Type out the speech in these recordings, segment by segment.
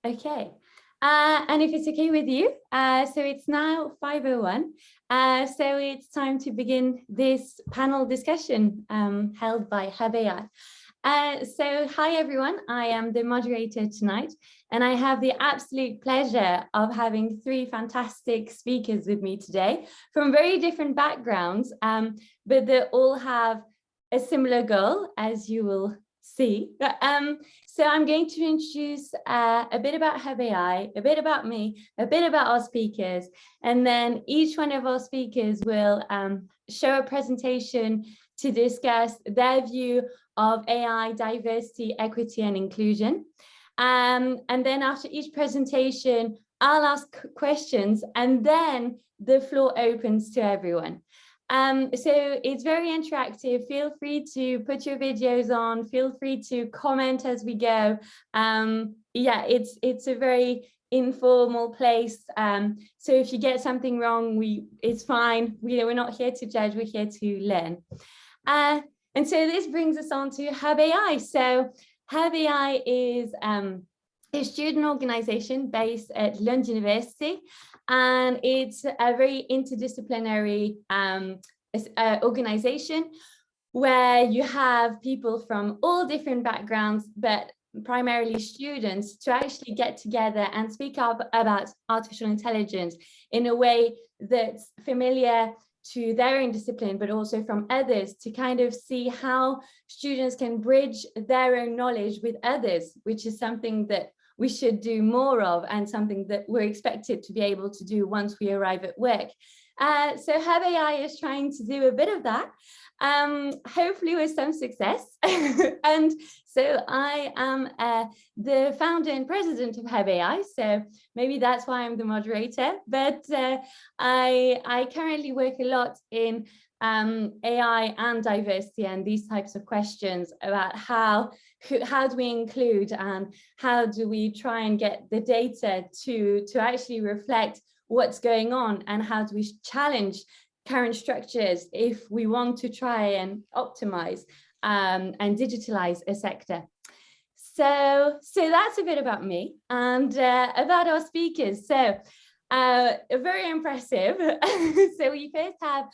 Okay, and if it's okay with you, so it's now 5:01, so it's time to begin this panel discussion held by Have AI. So hi everyone, I am the moderator tonight, and I have the absolute pleasure of having three fantastic speakers with me today from very different backgrounds, but they all have a similar goal, as you will see. So I'm going to introduce a bit about Have AI, a bit about me, a bit about our speakers, and then each one of our speakers will show a presentation to discuss their view of AI, diversity, equity, and inclusion. And then after each presentation, I'll ask questions, and then the floor opens to everyone. So it's very interactive. Feel free to put your videos on, feel free to comment as we go. Yeah, it's a very informal place. So if you get something wrong, it's fine. We're not here to judge, we're here to learn. And so this brings us on to Have AI. So Have AI is a student organization based at Lund University, and it's a very interdisciplinary organization where you have people from all different backgrounds, but primarily students, to actually get together and speak up about artificial intelligence in a way that's familiar to their own discipline, but also from others, to kind of see how students can bridge their own knowledge with others, which is something that we should do more of, and something that we're expected to be able to do once we arrive at work. So Have AI is trying to do a bit of that, hopefully with some success. And so I am the founder and president of Have AI, so maybe that's why I'm the moderator, but I currently work a lot in AI and diversity and these types of questions about how do we include, and how do we try and get the data to actually reflect what's going on, and how do we challenge current structures if we want to try and optimize and digitalize a sector. So that's a bit about me and about our speakers. So very impressive. So we first have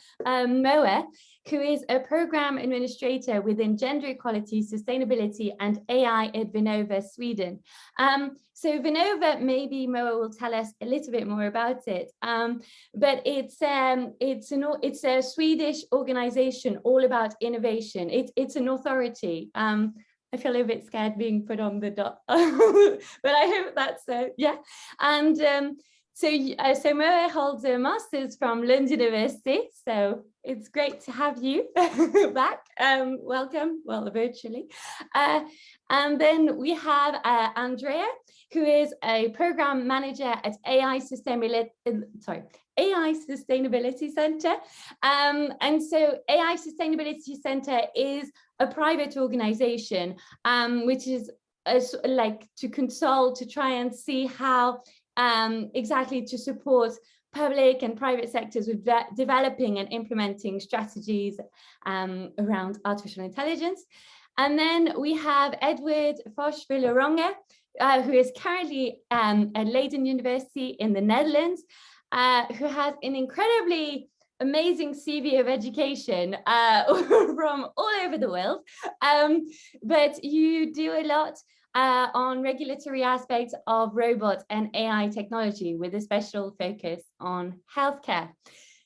Moa, who is a program administrator within gender equality, sustainability, and AI at Vinova, Sweden. So Vinova, maybe Moa will tell us a little bit more about it. But it's a Swedish organization all about innovation. It's an authority. I feel a bit scared being put on the dot, but I hope that's yeah. And so Moa holds a master's from Lund University, so it's great to have you back. Welcome, well, virtually. And then we have Andrea, who is a program manager at AI Sustainability Center. And so AI Sustainability Center is a private organization, which is like to consult, to try and see how exactly to support public and private sectors with developing and implementing strategies around artificial intelligence. And then we have Edward Fosch-Villaronga, who is currently at Leiden University in the Netherlands, who has an incredibly amazing CV of education from all over the world. But you do a lot on regulatory aspects of robot and AI technology, with a special focus on healthcare.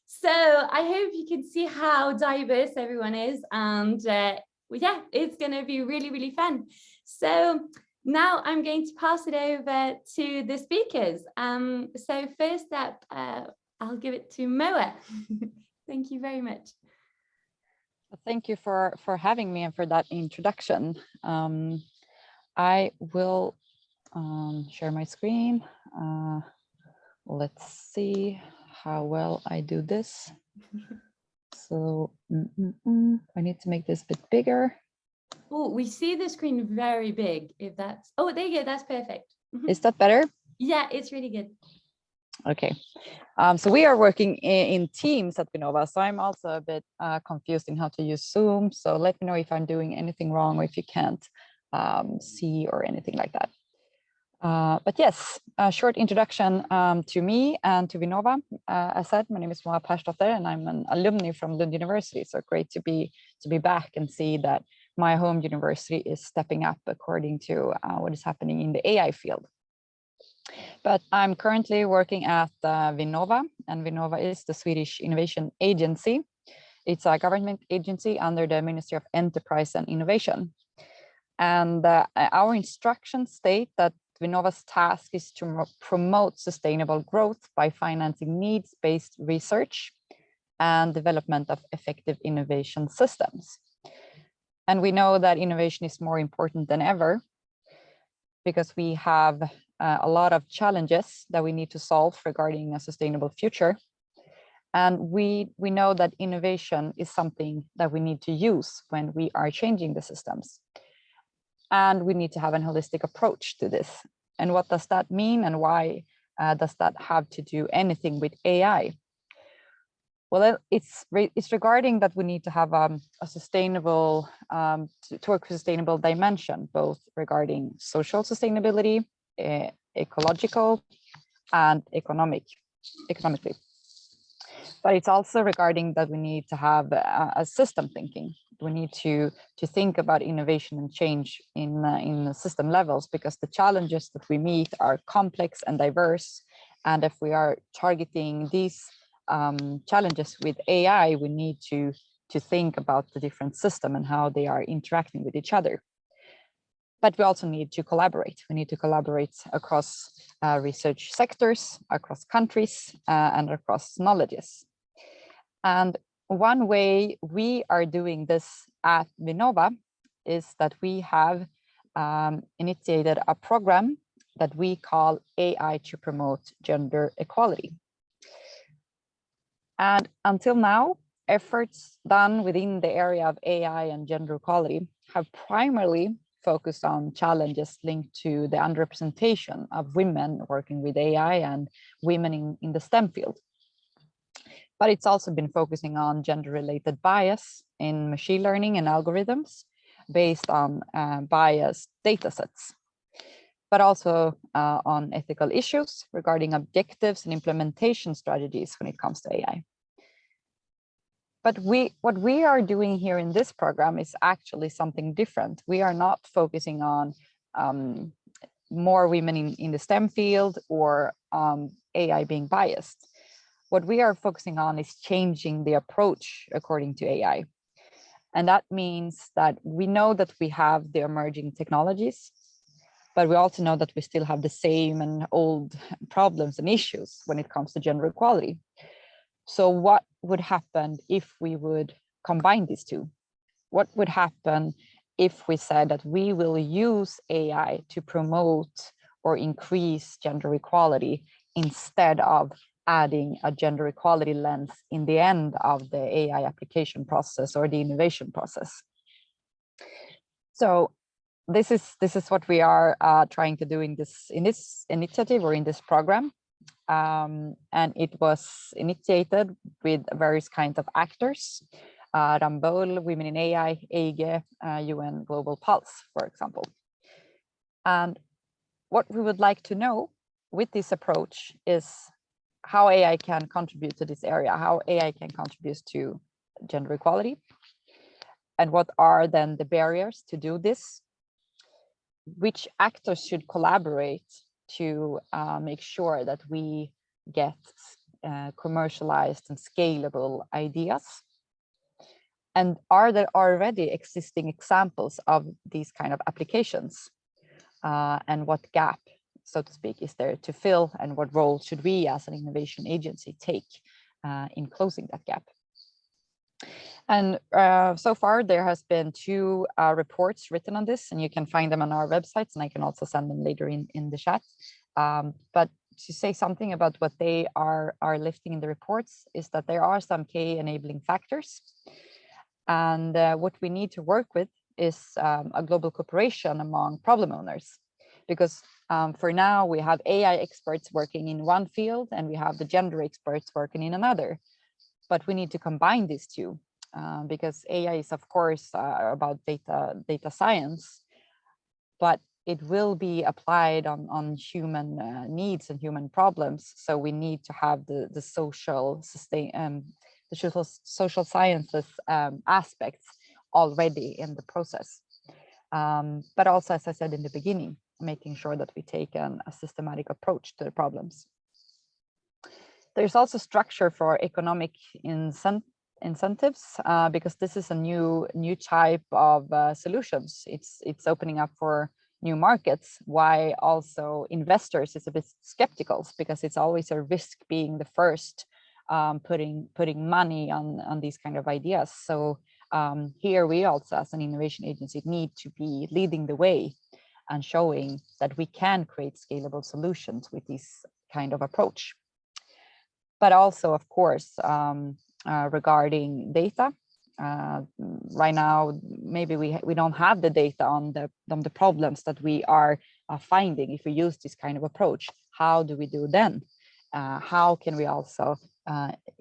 So I hope you can see how diverse everyone is, and yeah, it's going to be really, really fun. So now I'm going to pass it over to the speakers. So first up, I'll give it to Moa. Thank you very much. Thank you for having me and for that introduction. I will share my screen. Let's see how well I do this. So I need to make this a bit bigger. Oh, we see the screen very big. If that's, oh, there you go. That's perfect. Is that better? Yeah, it's really good. Okay. So we are working in teams at Vinova. So I'm also a bit confused in how to use Zoom. So let me know if I'm doing anything wrong or if you can't see or anything like that. But yes, a short introduction to me and to Vinova. As said, my name is Persdotter, and I'm an alumni from Lund University. So great to be back and see that my home university is stepping up according to what is happening in the AI field. But I'm currently working at Vinova, and Vinova is the Swedish innovation agency. It's a government agency under the Ministry of Enterprise and Innovation. And our instructions state that Vinova's task is to promote sustainable growth by financing needs-based research and development of effective innovation systems. And we know that innovation is more important than ever because we have a lot of challenges that we need to solve regarding a sustainable future. And we know that innovation is something that we need to use when we are changing the systems. And we need to have a holistic approach to this. And what does that mean, and why does that have to do anything with AI? Well, it's regarding that we need to have a sustainable, toward sustainable dimension, both regarding social sustainability, ecological, and economically. But it's also regarding that we need to have a system thinking. We need to think about innovation and change in the system levels, because the challenges that we meet are complex and diverse. And if we are targeting these challenges with AI, we need to think about the different system and how they are interacting with each other. But we also need to collaborate. We need to collaborate across research sectors, across countries, and across knowledges. And one way we are doing this at Vinova is that we have initiated a program that we call AI to Promote Gender Equality. And until now, efforts done within the area of AI and gender equality have primarily focused on challenges linked to the underrepresentation of women working with AI and women in the STEM field. But it's also been focusing on gender-related bias in machine learning and algorithms based on biased data sets, but also on ethical issues regarding objectives and implementation strategies when it comes to AI. But what we are doing here in this program is actually something different. We are not focusing on more women in the STEM field or AI being biased. What we are focusing on is changing the approach according to AI. And that means that we know that we have the emerging technologies, but we also know that we still have the same and old problems and issues when it comes to gender equality. So what would happen if we would combine these two? What would happen if we said that we will use AI to promote or increase gender equality instead of adding a gender equality lens in the end of the AI application process or the innovation process? So this is what we are trying to do in this initiative or in this program. And it was initiated with various kinds of actors, Rambol, Women in AI, EIGE, UN Global Pulse, for example. And what we would like to know with this approach is how AI can contribute to this area, how AI can contribute to gender equality, and what are then the barriers to do this, which actors should collaborate to make sure that we get commercialized and scalable ideas, and are there already existing examples of these kind of applications, and what gap, so to speak, is there to fill, and what role should we as an innovation agency take in closing that gap? And so far there has been 2 reports written on this, and you can find them on our websites, and I can also send them later in the chat. But to say something about what they are lifting in the reports is that there are some key enabling factors. And what we need to work with is a global cooperation among problem owners. Because for now we have AI experts working in one field and we have the gender experts working in another. But we need to combine these two because AI is of course about data science, but it will be applied on human needs and human problems. So we need to have the social social sciences aspects already in the process. But also, as I said in the beginning, making sure that we take a systematic approach to the problems. There's also structure for economic incentives because this is a new type of solutions. It's opening up for new markets. Why also investors is a bit skeptical, because it's always a risk being the first putting money on these kind of ideas. So here we also, as an innovation agency, need to be leading the way and showing that we can create scalable solutions with this kind of approach. But also, of course, regarding data, right now, maybe we don't have the data on the problems that we are finding if we use this kind of approach. How do we do then? How can we also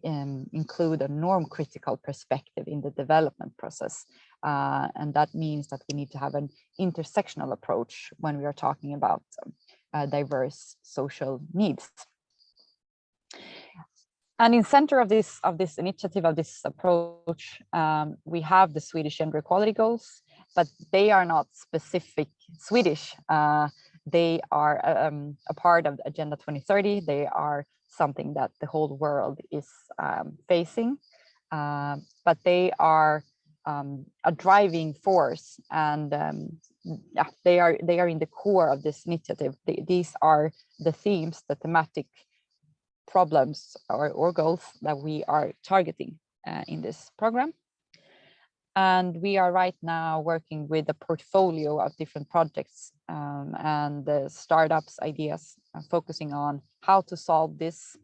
include a norm critical perspective in the development process? And that means that we need to have an intersectional approach when we are talking about diverse social needs. And in center of this initiative, of this approach, we have the Swedish gender equality goals, but they are not specific Swedish. They are a part of Agenda 2030. They are something that the whole world is facing, but they are a driving force, and yeah, they are in the core of this initiative. These are the themes, the thematic problems or goals that we are targeting in this program. And we are right now working with a portfolio of different projects and the startups ideas, focusing on how to solve these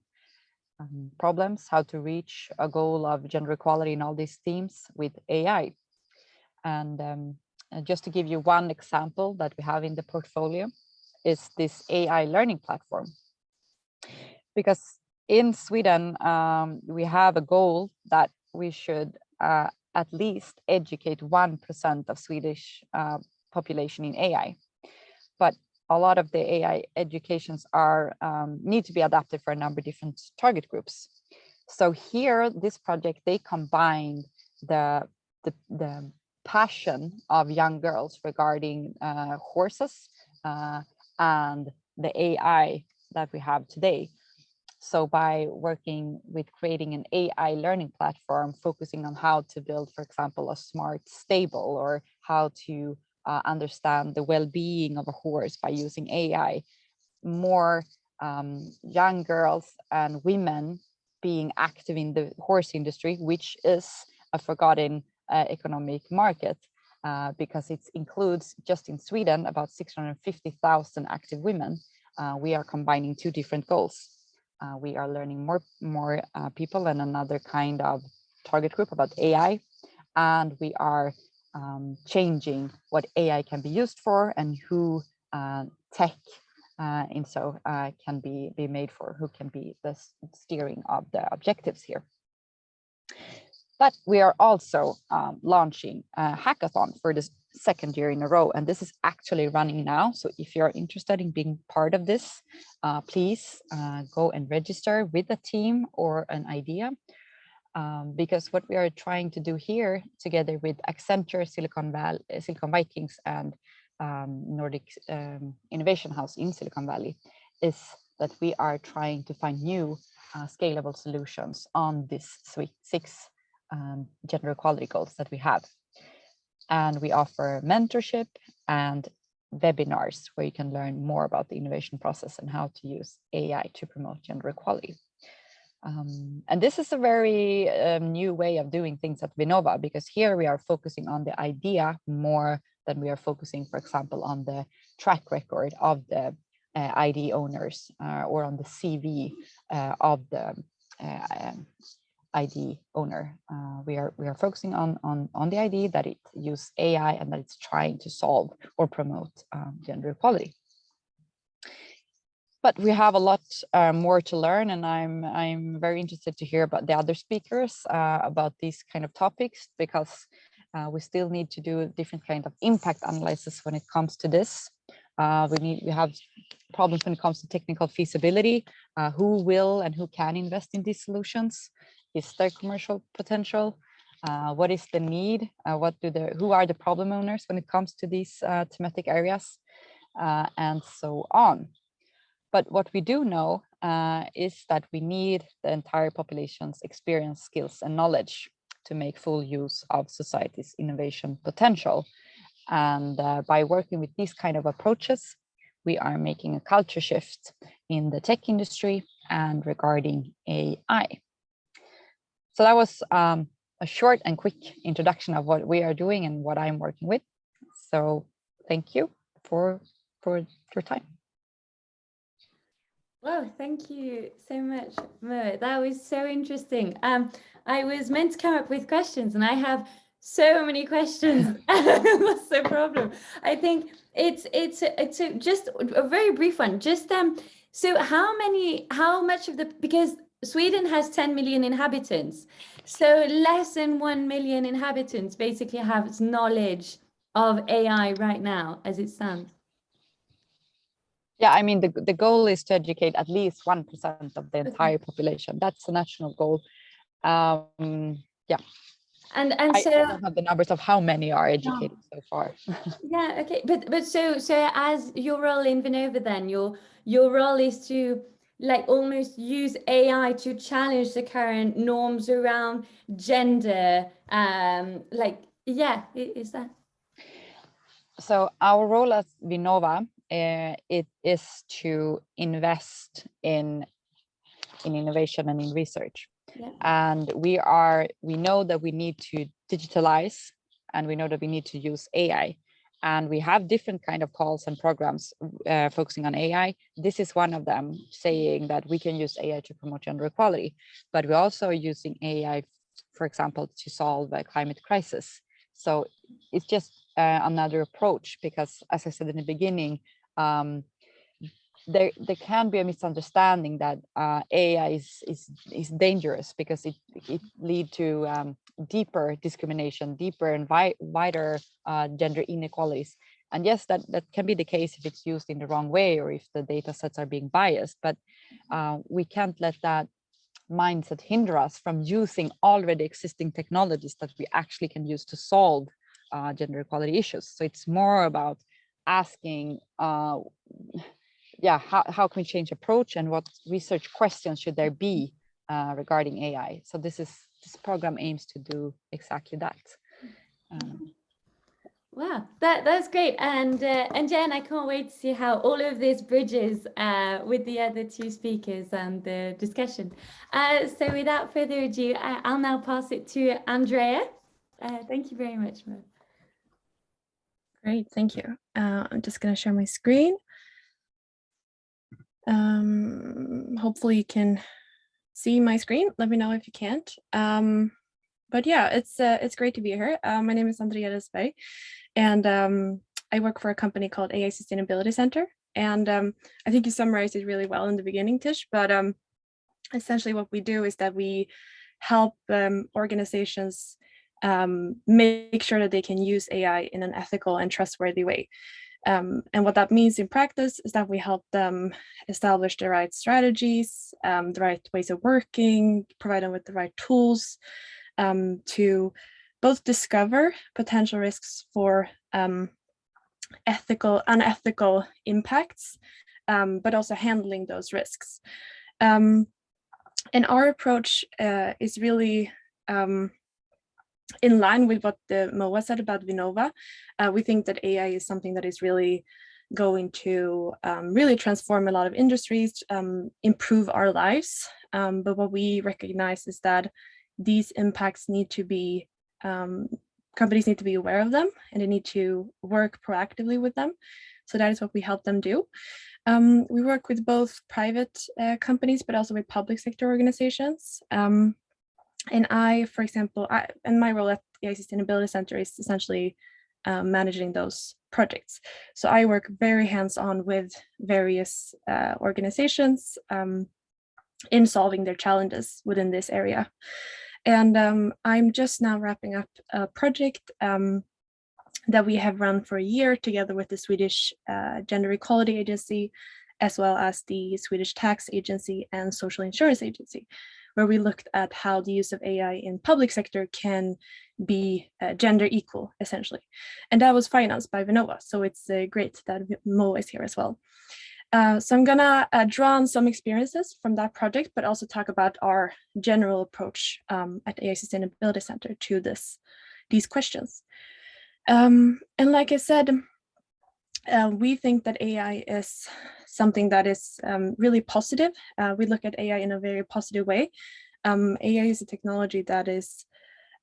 problems, how to reach a goal of gender equality in all these themes with AI. And just to give you one example that we have in the portfolio is this AI learning platform. Because in Sweden, we have a goal that we should at least educate 1% of Swedish population in AI. But a lot of the AI educations are need to be adapted for a number of different target groups. So here, this project, they combined the passion of young girls regarding horses and the AI that we have today. So by working with creating an AI learning platform, focusing on how to build, for example, a smart stable, or how to understand the well-being of a horse by using AI, more young girls and women being active in the horse industry, which is a forgotten economic market, because it includes, just in Sweden, about 650,000 active women. We are combining two different goals. We are learning more people and another kind of target group about AI, and we are changing what AI can be used for and who tech can be made for, who can be the steering of the objectives here. But we are also launching a hackathon for the second year in a row, and this is actually running now. So if you're interested in being part of this, please go and register with a team or an idea, because what we are trying to do here, together with Accenture, Silicon Vikings, and Nordic Innovation House in Silicon Valley, is that we are trying to find new scalable solutions on these six gender equality goals that we have. And we offer mentorship and webinars where you can learn more about the innovation process and how to use AI to promote gender equality. And this is a very new way of doing things at Vinova, because here we are focusing on the idea more than we are focusing, for example, on the track record of the ID owners or on the CV of the ID owner. We are focusing on the idea that it uses AI and that it's trying to solve or promote gender equality. But we have a lot more to learn, and I'm very interested to hear about the other speakers about these kind of topics, because We still need to do different kind of impact analysis when it comes to this. We have problems when it comes to technical feasibility. Who will and who can invest in these solutions? Is there commercial potential? What is the need? Who are the problem owners when it comes to these thematic areas, and so on. But what we do know is that we need the entire population's experience, skills, and knowledge to make full use of society's innovation potential. And by working with these kind of approaches, we are making a culture shift in the tech industry and regarding AI. So that was a short and quick introduction of what we are doing and what I'm working with. So thank you for your time. Well, thank you so much, Mo. That was so interesting. I was meant to come up with questions and I have so many questions. What's the problem? I think it's just a very brief one. Just so how much of because Sweden has 10 million inhabitants, so less than 1 million inhabitants basically have knowledge of AI right now as it stands. Yeah, I mean, the goal is to educate at least 1% of the entire population. That's the national goal. Yeah. And so I don't have the numbers of how many are educated so far. Yeah, okay. But so as your role in Vinova then, your role is to like almost use AI to challenge the current norms around gender, is that? So our role as Vinova, it is to invest in innovation and in research. Yeah. And we know that we need to digitalize, and we know that we need to use AI. And we have different kind of calls and programs focusing on AI. This is one of them, saying that we can use AI to promote gender equality, but we're also using AI, for example, to solve a climate crisis. So it's just another approach, because as I said in the beginning, there can be a misunderstanding that AI is dangerous because it lead to deeper discrimination, deeper and wider gender inequalities. And yes, that can be the case if it's used in the wrong way or if the data sets are being biased, but we can't let that mindset hinder us from using already existing technologies that we actually can use to solve gender equality issues. So it's more about asking how can we change approach and what research questions should there be regarding AI. So this program aims to do exactly that. Wow, that's great. And Jen, I can't wait to see how all of this bridges with the other two speakers and the discussion. So without further ado, I'll now pass it to Andrea. Thank you very much, Mo. Great, thank you. I'm just going to share my screen. Hopefully you can see my screen. Let me know if you can't. But yeah, it's great to be here. My name is Andrea Despe, and I work for a company called AI Sustainability Center. And I think you summarized it really well in the beginning, Tish. But essentially what we do is that we help organizations make sure that they can use AI in an ethical and trustworthy way. And what that means in practice is that we help them establish the right strategies, the right ways of working, provide them with the right tools to both discover potential risks for unethical impacts, but also handling those risks. And our approach is really in line with what the Moa said about Vinova. We think that AI is something that is really going to really transform a lot of industries, improve our lives. But what we recognize is that these impacts need to be, companies need to be aware of them, and they need to work proactively with them. So that is what we help them do. We work with both private companies, but also with public sector organizations. And for example, and my role at the AI Sustainability Center is essentially managing those projects. So I work very hands-on with various organizations in solving their challenges within this area. And I'm just now wrapping up a project that we have run for a year together with the Swedish Gender Equality Agency, as well as the Swedish Tax Agency and Social Insurance Agency, where we looked at how the use of AI in public sector can be gender equal, essentially. And that was financed by Vinova, so it's great that Mo is here as well. So I'm gonna draw on some experiences from that project, but also talk about our general approach at AI Sustainability Center to these questions. And like I said, we think that AI is something that is really positive. We look at AI in a very positive way. AI is a technology that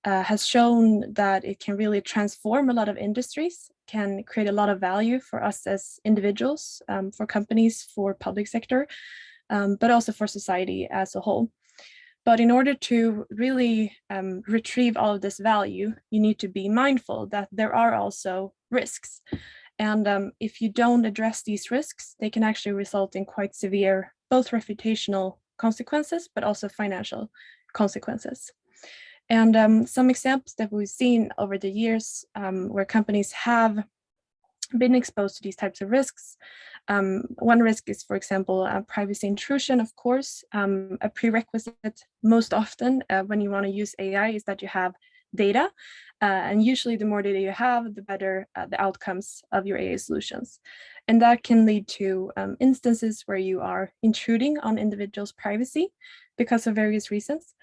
has shown that it can really transform a lot of industries, can create a lot of value for us as individuals, for companies, for public sector, but also for society as a whole. But in order to really retrieve all of this value, you need to be mindful that there are also risks. And if you don't address these risks, they can actually result in quite severe, both reputational consequences, but also financial consequences. And some examples that we've seen over the years where companies have been exposed to these types of risks. One risk is, for example, privacy intrusion, of course. A prerequisite most often when you want to use AI is that you have data. And usually the more data you have, the better the outcomes of your AI solutions. And that can lead to instances where you are intruding on individuals' privacy because of various reasons.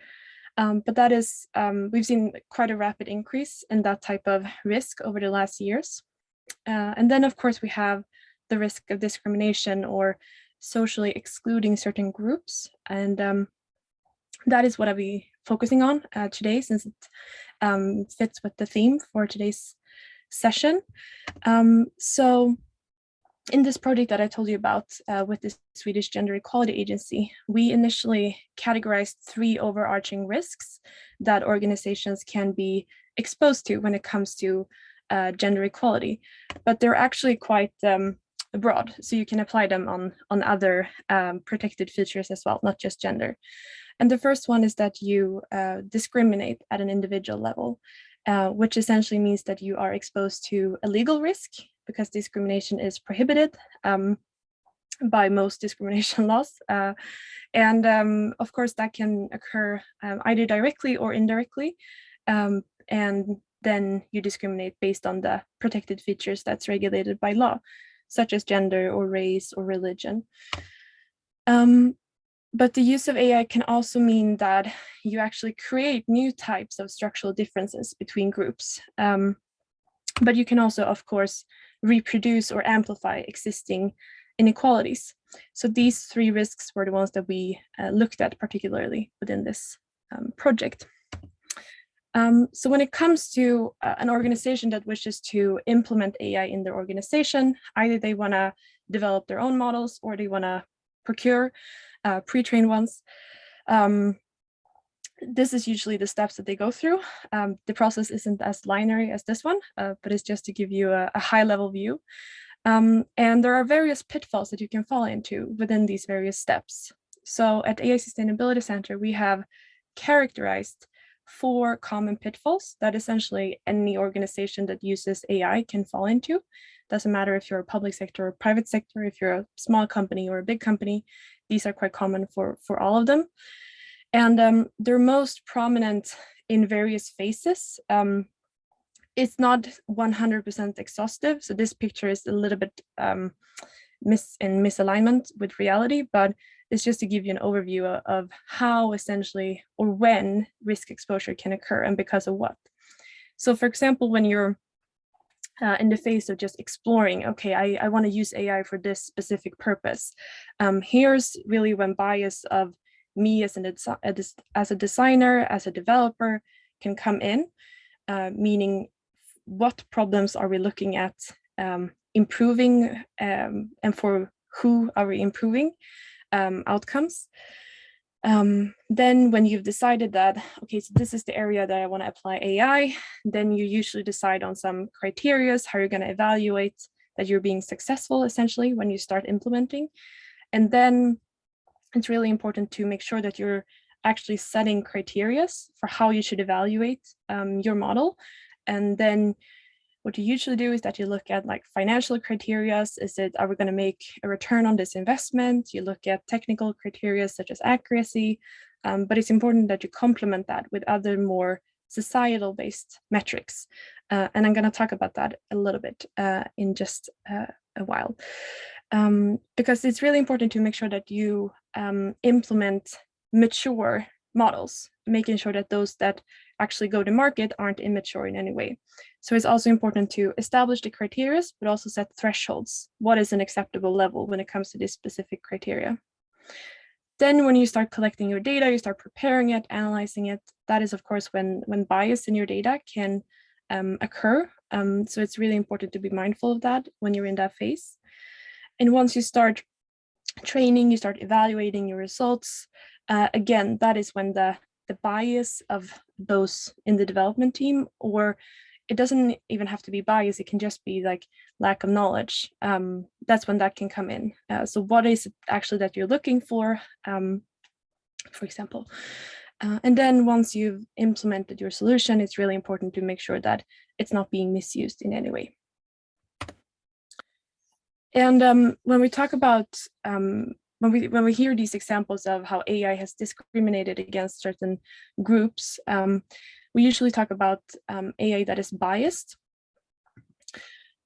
But that is, we've seen quite a rapid increase in that type of risk over the last years. And then, of course, we have the risk of discrimination or socially excluding certain groups. And that is what I'll be focusing on today, since it fits with the theme for today's session. So in this project that I told you about with the Swedish Gender Equality Agency, we initially categorized 3 overarching risks that organizations can be exposed to when it comes to gender equality, but they're actually quite broad, so you can apply them on other protected features as well, not just gender. And the first one is that you discriminate at an individual level, which essentially means that you are exposed to a legal risk because discrimination is prohibited by most discrimination laws. And of course, that can occur either directly or indirectly. And then you discriminate based on the protected features that's regulated by law, such as gender or race or religion. But the use of AI can also mean that you actually create new types of structural differences between groups. But you can also, of course, reproduce or amplify existing inequalities. So these 3 risks were the ones that we looked at particularly within this project. So when it comes to an organization that wishes to implement AI in their organization, either they want to develop their own models or they want to procure pre-trained ones. This is usually the steps that they go through. The process isn't as linear as this one, but it's just to give you a high-level view. And there are various pitfalls that you can fall into within these various steps. So at AI Sustainability Center, we have characterized 4 common pitfalls that essentially any organization that uses AI can fall into. Doesn't matter if you're a public sector or private sector, if you're a small company or a big company, these are quite common for all of them. And they're most prominent in various phases. It's not 100% exhaustive, so this picture is a little bit in misalignment with reality, but it's just to give you an overview of how essentially or when risk exposure can occur and because of what. So for example, when you're in the phase of just exploring, okay, I want to use AI for this specific purpose. Here's really when bias of me as a designer, as a developer can come in, meaning what problems are we looking at improving and for who are we improving outcomes. Then when you've decided that, okay, so this is the area that I want to apply AI, then you usually decide on some criteria, how you're going to evaluate that you're being successful essentially when you start implementing. And then it's really important to make sure that you're actually setting criteria for how you should evaluate your model. And then what you usually do is that you look at like financial criteria. Are we going to make a return on this investment? You look at technical criteria such as accuracy, but it's important that you complement that with other more societal based metrics. And I'm going to talk about that a little bit in just a while, because it's really important to make sure that you implement mature models, making sure that those that actually go to market aren't immature in any way. So it's also important to establish the criteria, but also set thresholds. What is an acceptable level when it comes to this specific criteria? Then when you start collecting your data, you start preparing it, analyzing it. That is, of course, when bias in your data can occur. So it's really important to be mindful of that when you're in that phase. And once you start training, you start evaluating your results. Again, that is when the bias of those in the development team, or it doesn't even have to be bias, it can just be like lack of knowledge. That's when that can come in. So what is it actually that you're looking for example? And then once you've implemented your solution, it's really important to make sure that it's not being misused in any way. And when we talk about, when we hear these examples of how AI has discriminated against certain groups, we usually talk about AI that is biased.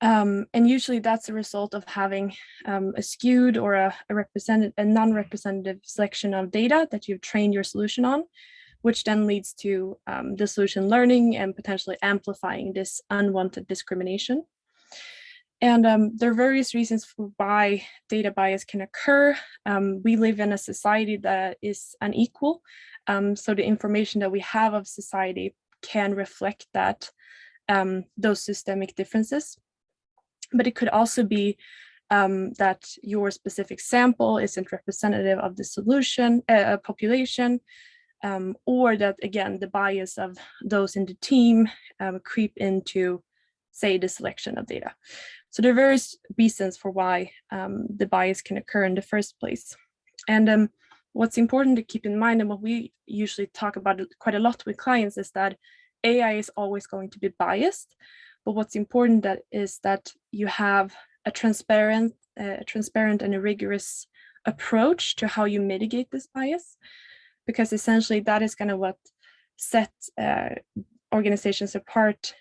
And usually that's a result of having a skewed or a non-representative selection of data that you've trained your solution on, which then leads to the solution learning and potentially amplifying this unwanted discrimination. And there are various reasons for why data bias can occur. We live in a society that is unequal. So the information that we have of society can reflect that, those systemic differences. But it could also be that your specific sample isn't representative of the solution population, or that, again, the bias of those in the team creep into, say, the selection of data. So there are various reasons for why the bias can occur in the first place. And what's important to keep in mind, and what we usually talk about quite a lot with clients, is that AI is always going to be biased. But what's important is that you have a transparent and a rigorous approach to how you mitigate this bias, because essentially that is kind of what sets organizations apart.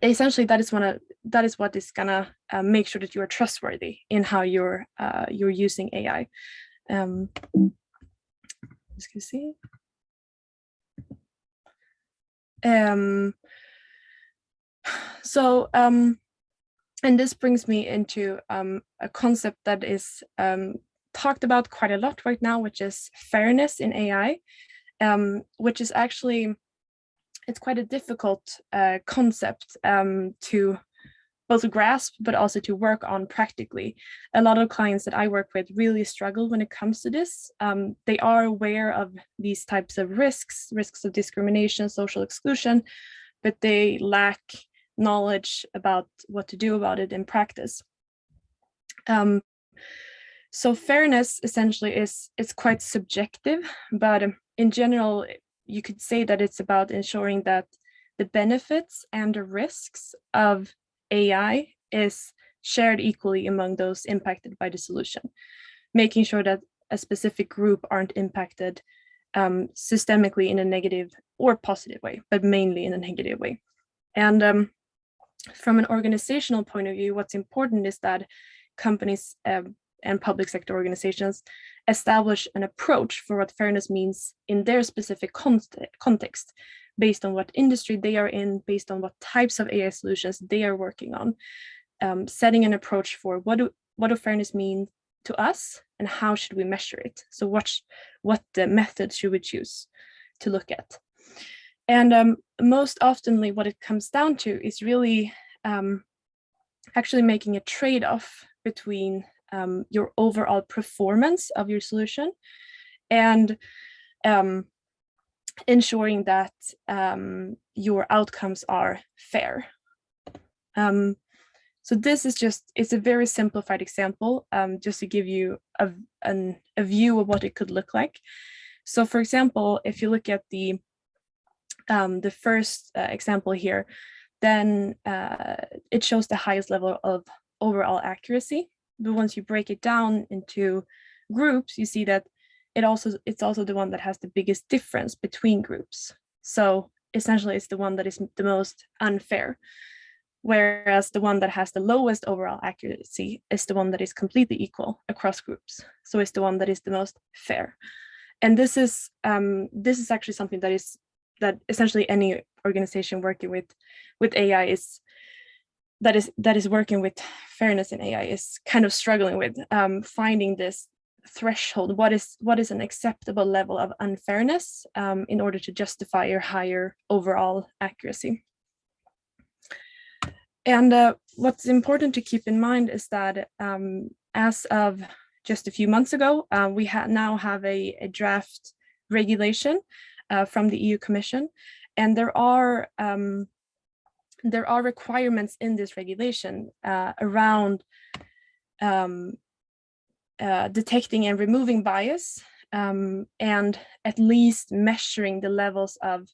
Essentially, that is what is gonna make sure that you are trustworthy in how you're using AI. Just gonna see. And this brings me into a concept that is talked about quite a lot right now, which is fairness in AI, which is actually, it's quite a difficult concept to both grasp, but also to work on practically. A lot of clients that I work with really struggle when it comes to this. They are aware of these types of risks of discrimination, social exclusion, but they lack knowledge about what to do about it in practice. So fairness essentially it's quite subjective, but in general, you could say that it's about ensuring that the benefits and the risks of AI is shared equally among those impacted by the solution, making sure that a specific group aren't impacted systemically in a negative or positive way, but mainly in a negative way. And from an organizational point of view, what's important is that companies and public sector organizations establish an approach for what fairness means in their specific context, based on what industry they are in, based on what types of AI solutions they are working on, setting an approach for what do fairness mean to us and how should we measure it? So what the method should we choose to look at? And most oftenly what it comes down to is really actually making a trade-off between your overall performance of your solution and ensuring that your outcomes are fair. So this is it's a very simplified example, just to give you a view of what it could look like. So for example, if you look at the first example here, then it shows the highest level of overall accuracy. But once you break it down into groups, you see that it's also the one that has the biggest difference between groups. So essentially, it's the one that is the most unfair, whereas the one that has the lowest overall accuracy is the one that is completely equal across groups. So it's the one that is the most fair. And this is actually something that essentially any organization working with AI that is working with fairness in AI is kind of struggling with, finding this threshold. What is an acceptable level of unfairness in order to justify your higher overall accuracy? And what's important to keep in mind is that as of just a few months ago, we now have a draft regulation from the EU Commission, and there are requirements in this regulation around detecting and removing bias, and at least measuring the levels of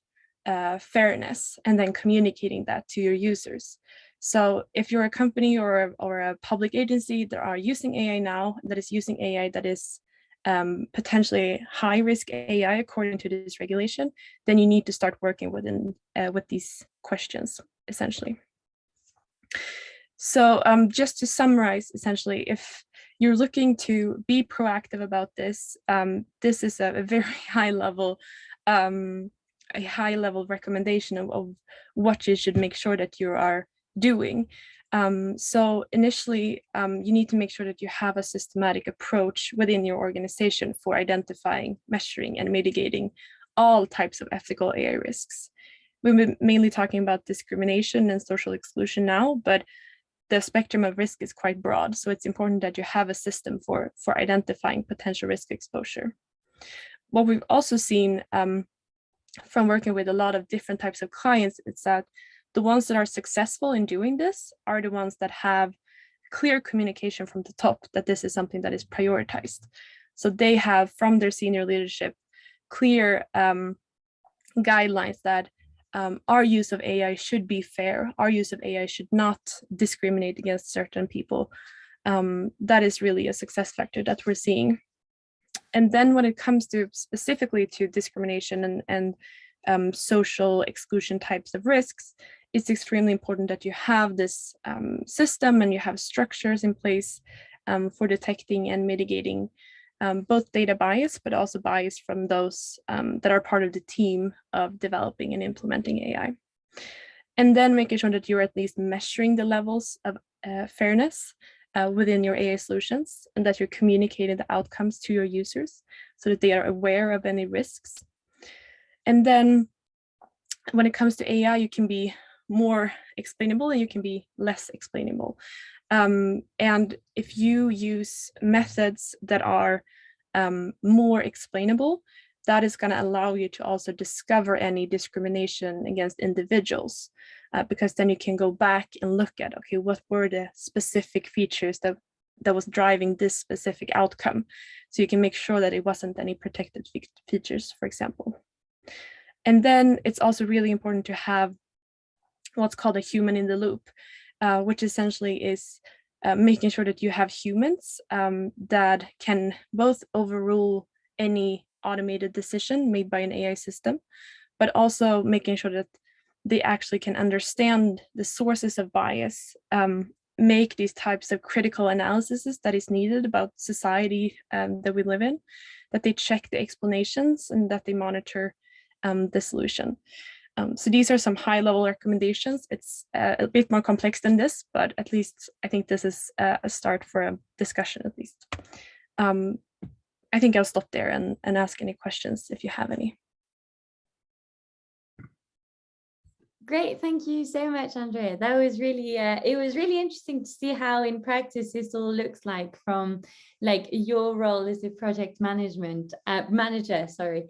fairness and then communicating that to your users. So if you're a company or a public agency that are using AI now, that is using AI that is potentially high risk AI according to this regulation, then you need to start working with these questions, essentially. So just to summarize, essentially, if you're looking to be proactive about this, this is a very high level recommendation of what you should make sure that you are doing. So initially, you need to make sure that you have a systematic approach within your organization for identifying, measuring, and mitigating all types of ethical AI risks. We've been mainly talking about discrimination and social exclusion now, but the spectrum of risk is quite broad. So it's important that you have a system for identifying potential risk exposure. What we've also seen from working with a lot of different types of clients is that the ones that are successful in doing this are the ones that have clear communication from the top that this is something that is prioritized. So they have, from their senior leadership, clear guidelines that our use of AI should be fair. Our use of AI should not discriminate against certain people. That is really a success factor that we're seeing. And then when it comes to specifically to discrimination and social exclusion types of risks, it's extremely important that you have this system and you have structures in place for detecting and mitigating both data bias, but also bias from those that are part of the team of developing and implementing AI. And then making sure that you're at least measuring the levels of fairness within your AI solutions, and that you're communicating the outcomes to your users so that they are aware of any risks. And then when it comes to AI, you can be more explainable and you can be less explainable. And if you use methods that are more explainable, that is going to allow you to also discover any discrimination against individuals, because then you can go back and look at, okay, what were the specific features that was driving this specific outcome? So you can make sure that it wasn't any protected features, for example. And then it's also really important to have what's called a human in the loop, which essentially is making sure that you have humans that can both overrule any automated decision made by an AI system, but also making sure that they actually can understand the sources of bias, make these types of critical analyses that is needed about society that we live in, that they check the explanations and that they monitor the solution. So these are some high-level recommendations. It's a bit more complex than this, but at least I think this is a start for a discussion at least. I think I'll stop there and ask any questions if you have any. Great, thank you so much, Andrea. That was really, it was really interesting to see how in practice this all looks like from like your role as a project manager, sorry.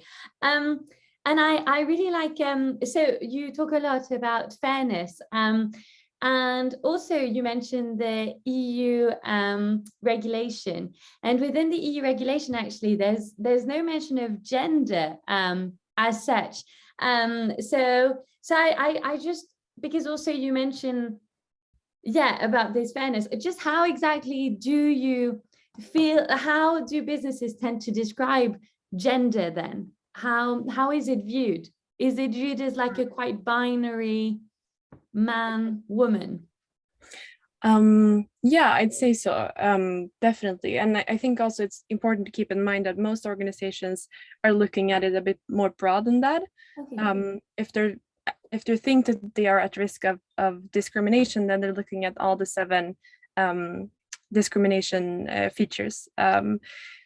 And I really like, so you talk a lot about fairness. And And also you mentioned the EU regulation, and within the EU regulation, actually, there's no mention of gender as such. So I just, because also you mentioned, yeah, about this fairness, just how exactly do you feel, how do businesses tend to describe gender then? How is it viewed? Is it viewed as like a quite binary man, woman? Yeah, I'd say so. Definitely. And I think also it's important to keep in mind that most organizations are looking at it a bit more broad than that. Okay. If they think that they are at risk of discrimination, then they're looking at all the 7 discrimination features.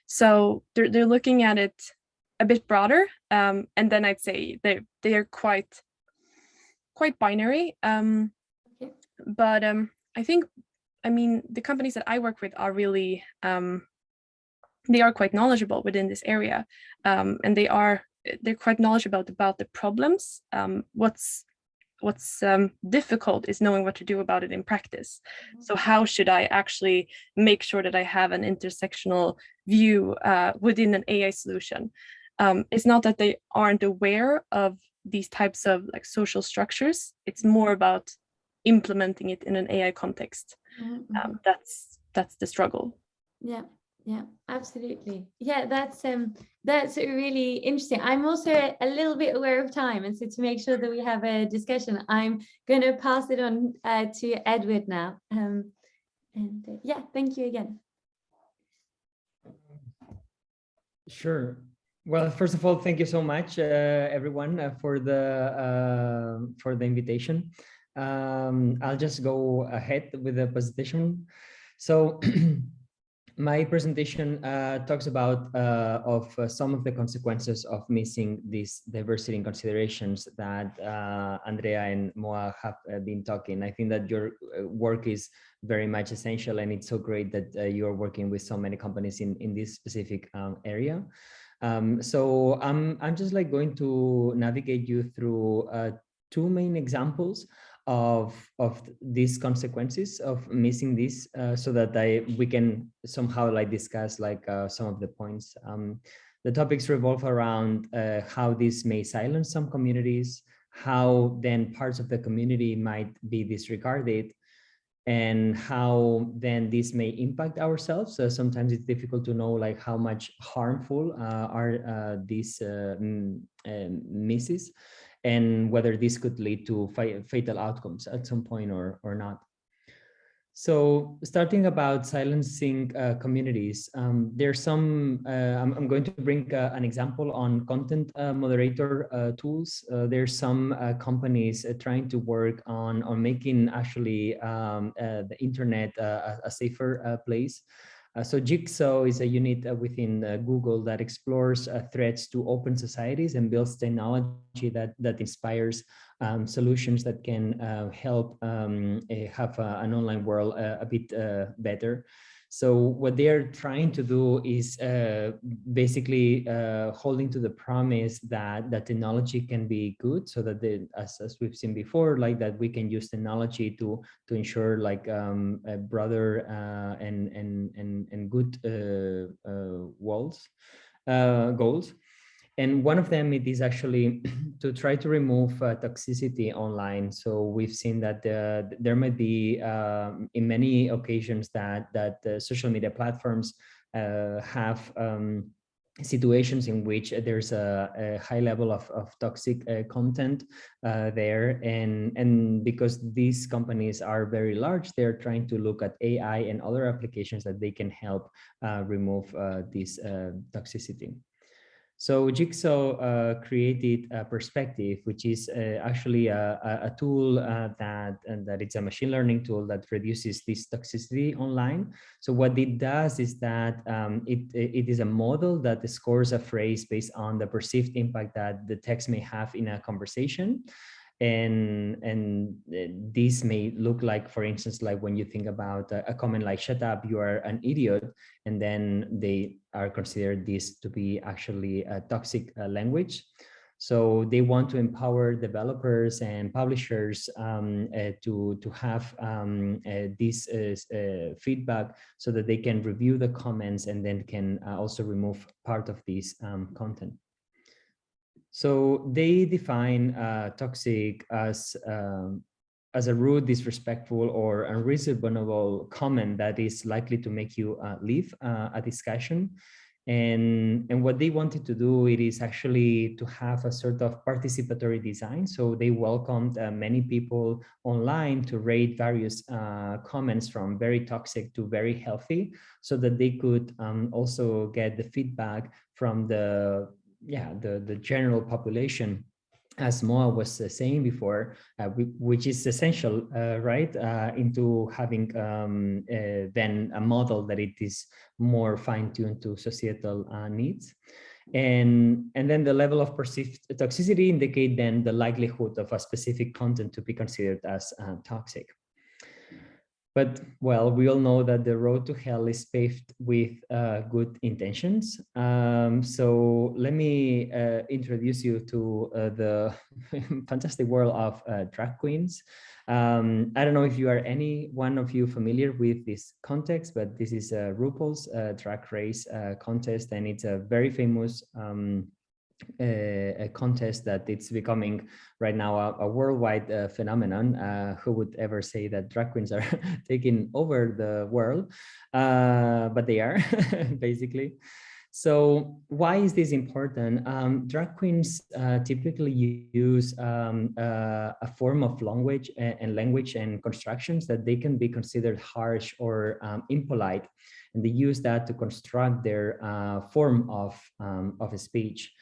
So they're looking at it a bit broader. And then I'd say they are quite binary. Okay. But I think, I mean, the companies that I work with are really, they are quite knowledgeable within this area, and they're quite knowledgeable about the problems. What's difficult is knowing what to do about it in practice. So how should I actually make sure that I have an intersectional view within an AI solution? It's not that they aren't aware of these types of like social structures. It's more about implementing it in an AI context. That's the struggle. Yeah, absolutely. Yeah, that's really interesting. I'm also a little bit aware of time, and so to make sure that we have a discussion, I'm going to pass it on to Edward now. Yeah, thank you again. Sure. Well, first of all, thank you so much, everyone, for the invitation. I'll just go ahead with the presentation. So my presentation talks about some of the consequences of missing these diversity considerations that Andrea and Moa have been talking. I think that your work is very much essential, and it's so great that you're working with so many companies in this specific area. So I'm just like going to navigate you through 2 main examples of these consequences of missing this, so that we can somehow like discuss like some of the points. The topics revolve around how this may silence some communities, how then parts of the community might be disregarded, and how then this may impact ourselves. Sometimes it's difficult to know like how much harmful are these misses, and whether this could lead to fatal outcomes at some point or not. So starting about silencing communities, there's some, I'm going to bring an example on content moderator tools. There's some companies trying to work on making actually the internet a safer place. So Jigsaw is a unit within Google that explores threats to open societies and builds technology that inspires solutions that can help have an online world a bit better. So what they're trying to do is basically holding to the promise that technology can be good, so that as we've seen before, like that we can use technology to ensure like a broader and good goals. And one of them, it is actually to try to remove toxicity online. So we've seen that there might be in many occasions that social media platforms have situations in which there's a high level of toxic content there, and because these companies are very large, they're trying to look at AI and other applications that they can help remove this toxicity. So Jigsaw created a Perspective, which is actually a tool that it's a machine learning tool that reduces this toxicity online. So what it does is that it is a model that scores a phrase based on the perceived impact that the text may have in a conversation. And this may look like, for instance, like when you think about a comment like "shut up, you are an idiot," and then they are considered this to be actually a toxic language. So they want to empower developers and publishers to have this feedback so that they can review the comments and then can also remove part of this content. So they define toxic as a rude, disrespectful, or unreasonable comment that is likely to make you leave a discussion. And what they wanted to do, it is actually to have a sort of participatory design. So they welcomed many people online to rate various comments from very toxic to very healthy, so that they could also get the feedback from the general population, as Moa was saying before, which is essential, right, into having then a model that it is more fine-tuned to societal needs. And then the level of perceived toxicity indicate then the likelihood of a specific content to be considered as toxic. But, well, we all know that the road to hell is paved with good intentions. So let me introduce you to the fantastic world of drag queens. I don't know if you are any one of you familiar with this context, but this is RuPaul's Drag Race contest, and it's a very famous a contest that it's becoming right now a worldwide phenomenon. Who would ever say that drag queens are taking over the world? But they are, basically. So why is this important? Drag queens typically use a form of language and constructions that they can be considered harsh or impolite, and they use that to construct their form of a speech.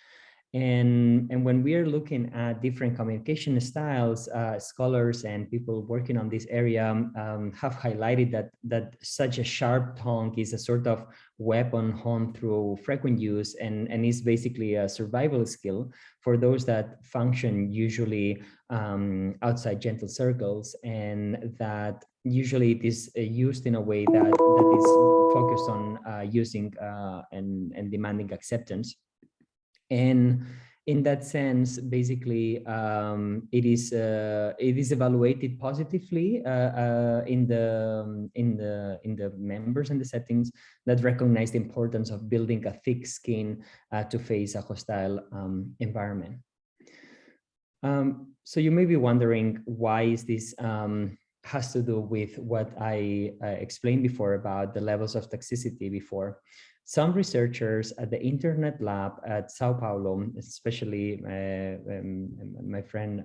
And when we are looking at different communication styles, scholars and people working on this area have highlighted that such a sharp tongue is a sort of weapon honed through frequent use, and is basically a survival skill for those that function usually outside gentle circles, and that usually it is used in a way that is focused on using and demanding acceptance. And in that sense, basically, it is evaluated positively in the members and the settings that recognize the importance of building a thick skin to face a hostile environment. So you may be wondering, why is this has to do with what I explained before about the levels of toxicity before. Some researchers at the Internet Lab at Sao Paulo, especially my friend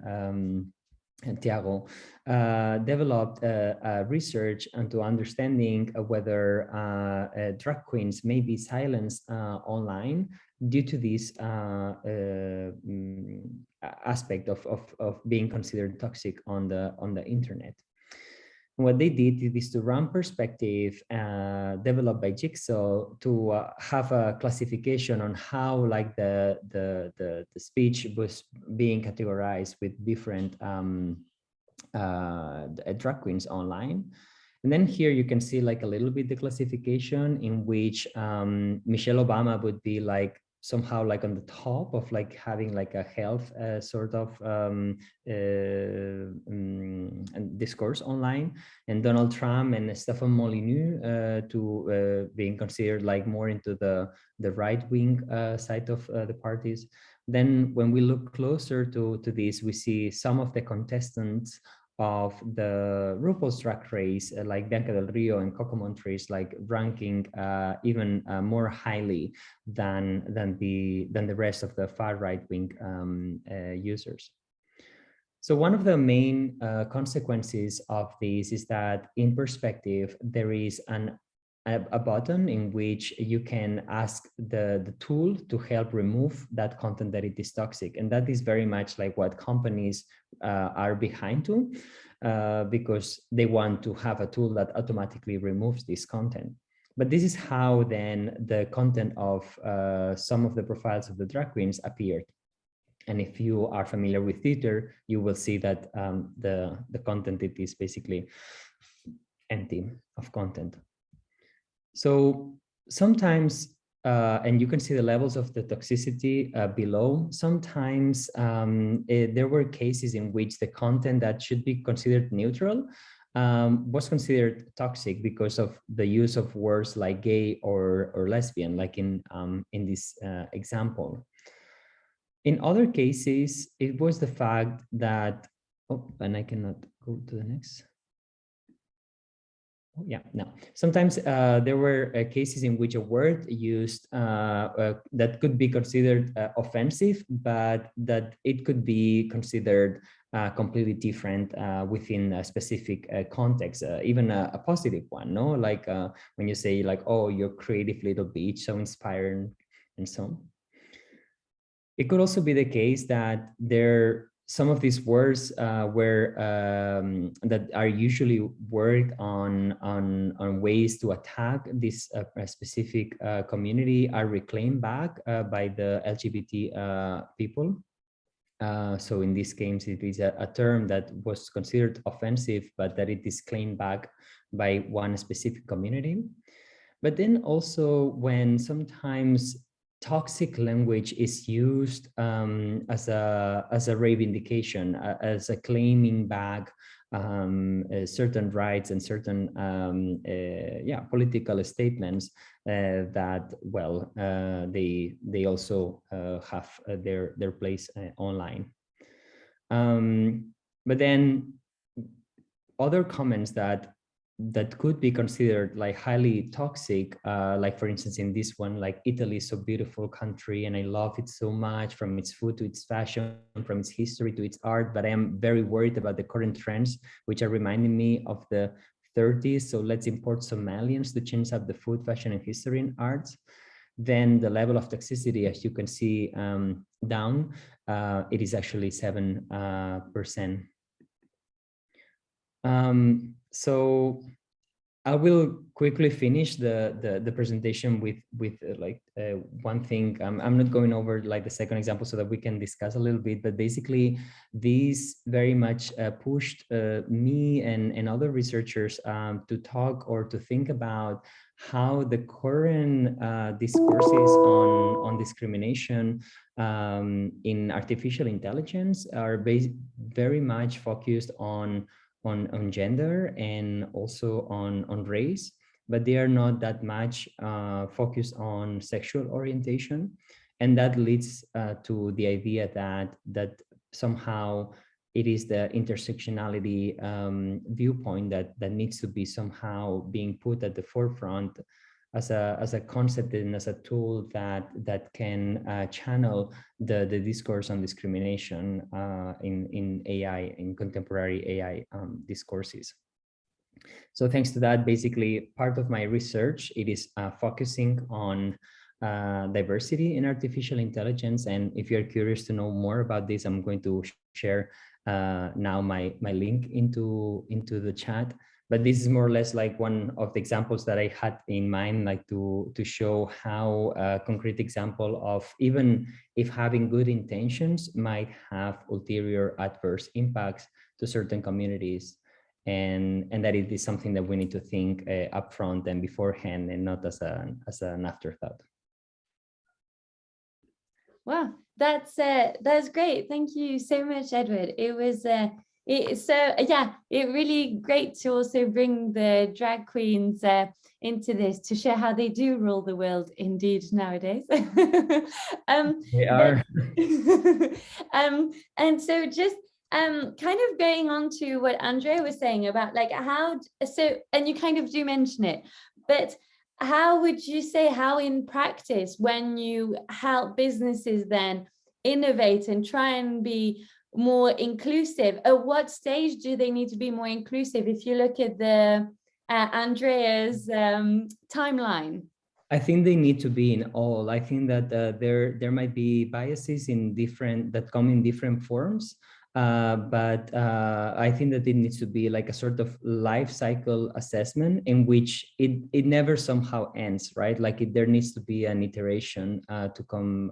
Tiago, developed a research into understanding whether drag queens may be silenced online due to this aspect of being considered toxic on the internet. What they did is to run perspective developed by Jigsaw to have a classification on how like the speech was being categorized with different drag queens online. And then here you can see like a little bit the classification in which Michelle Obama would be like somehow like on the top of like having like a health sort of discourse online, and Donald Trump and Stéphane Molyneux to being considered like more into the right-wing side of the parties. Then when we look closer to this, we see some of the contestants of the RuPaul's Drag Race, like Bianca Del Rio and Coco Montrese, like ranking even more highly than the rest of the far right-wing users. So one of the main consequences of this is that in perspective, there is a button in which you can ask the tool to help remove that content that it is toxic. And that is very much like what companies are behind to, because they want to have a tool that automatically removes this content. But this is how then the content of some of the profiles of the drag queens appeared. And if you are familiar with theater, you will see that the content, it is basically empty of content. So sometimes and you can see the levels of the toxicity below. Sometimes there were cases in which the content that should be considered neutral was considered toxic because of the use of words like gay or lesbian, like in this example. In other cases, it was the fact that, oh, and I cannot go to the next. Yeah, no. Sometimes there were cases in which a word used that could be considered offensive, but that it could be considered completely different within a specific context, even a positive one, no? Like when you say like, oh, you're creative little bitch, so inspiring, and so on. It could also be the case that some of these words that are usually worked on ways to attack this specific community are reclaimed back by the LGBT people. So in this case, it is a term that was considered offensive, but that it is claimed back by one specific community. But then also when sometimes toxic language is used as a reivindication, as a claiming back certain rights and certain political statements that, well, they also have their place online. But then other comments that could be considered like highly toxic, like for instance in this one, like Italy is so beautiful country and I love it so much, from its food to its fashion, from its history to its art, but I am very worried about the current trends which are reminding me of the 30s, so let's import Somalians to change up the food, fashion and history and arts. Then the level of toxicity, as you can see down, it is actually 7%. So I will quickly finish the presentation with one thing. I'm not going over like the second example so that we can discuss a little bit, but basically these very much pushed me and other researchers to talk or to think about how the current discourses on discrimination in artificial intelligence are very much focused on gender and also on race, but they are not that much focused on sexual orientation. And that leads to the idea that somehow it is the intersectionality viewpoint that needs to be somehow being put at the forefront as a concept and as a tool that can channel the discourse on discrimination in AI, in contemporary AI discourses. So thanks to that, basically part of my research, it is focusing on diversity in artificial intelligence. And if you're curious to know more about this, I'm going to share now my link into the chat. But this is more or less like one of the examples that I had in mind, like to show how a concrete example of even if having good intentions might have ulterior adverse impacts to certain communities, and that it is something that we need to think upfront and beforehand, and not as an afterthought. Wow, that's great. Thank you so much, Edward. It was really great to also bring the drag queens into this to show how they do rule the world indeed nowadays. They are. And so just kind of going on to what Andrea was saying about like and you kind of do mention it, but how would you say, how in practice, when you help businesses then innovate and try and be more inclusive, at what stage do they need to be more inclusive? If you look at the Andrea's timeline. I think they need to be in all. I think that there might be biases that come in different forms. But I think that it needs to be like a sort of life cycle assessment in which it never somehow ends, right? Like there needs to be an iteration to come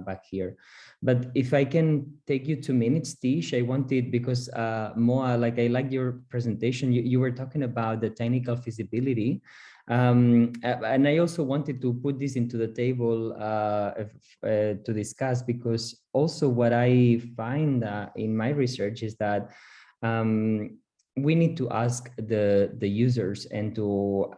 back here. But if I can take you 2 minutes, Tish, I wanted, because Moa, like I like your presentation, you were talking about the technical feasibility. And I also wanted to put this into the table to discuss, because also what I find in my research is that we need to ask the users and to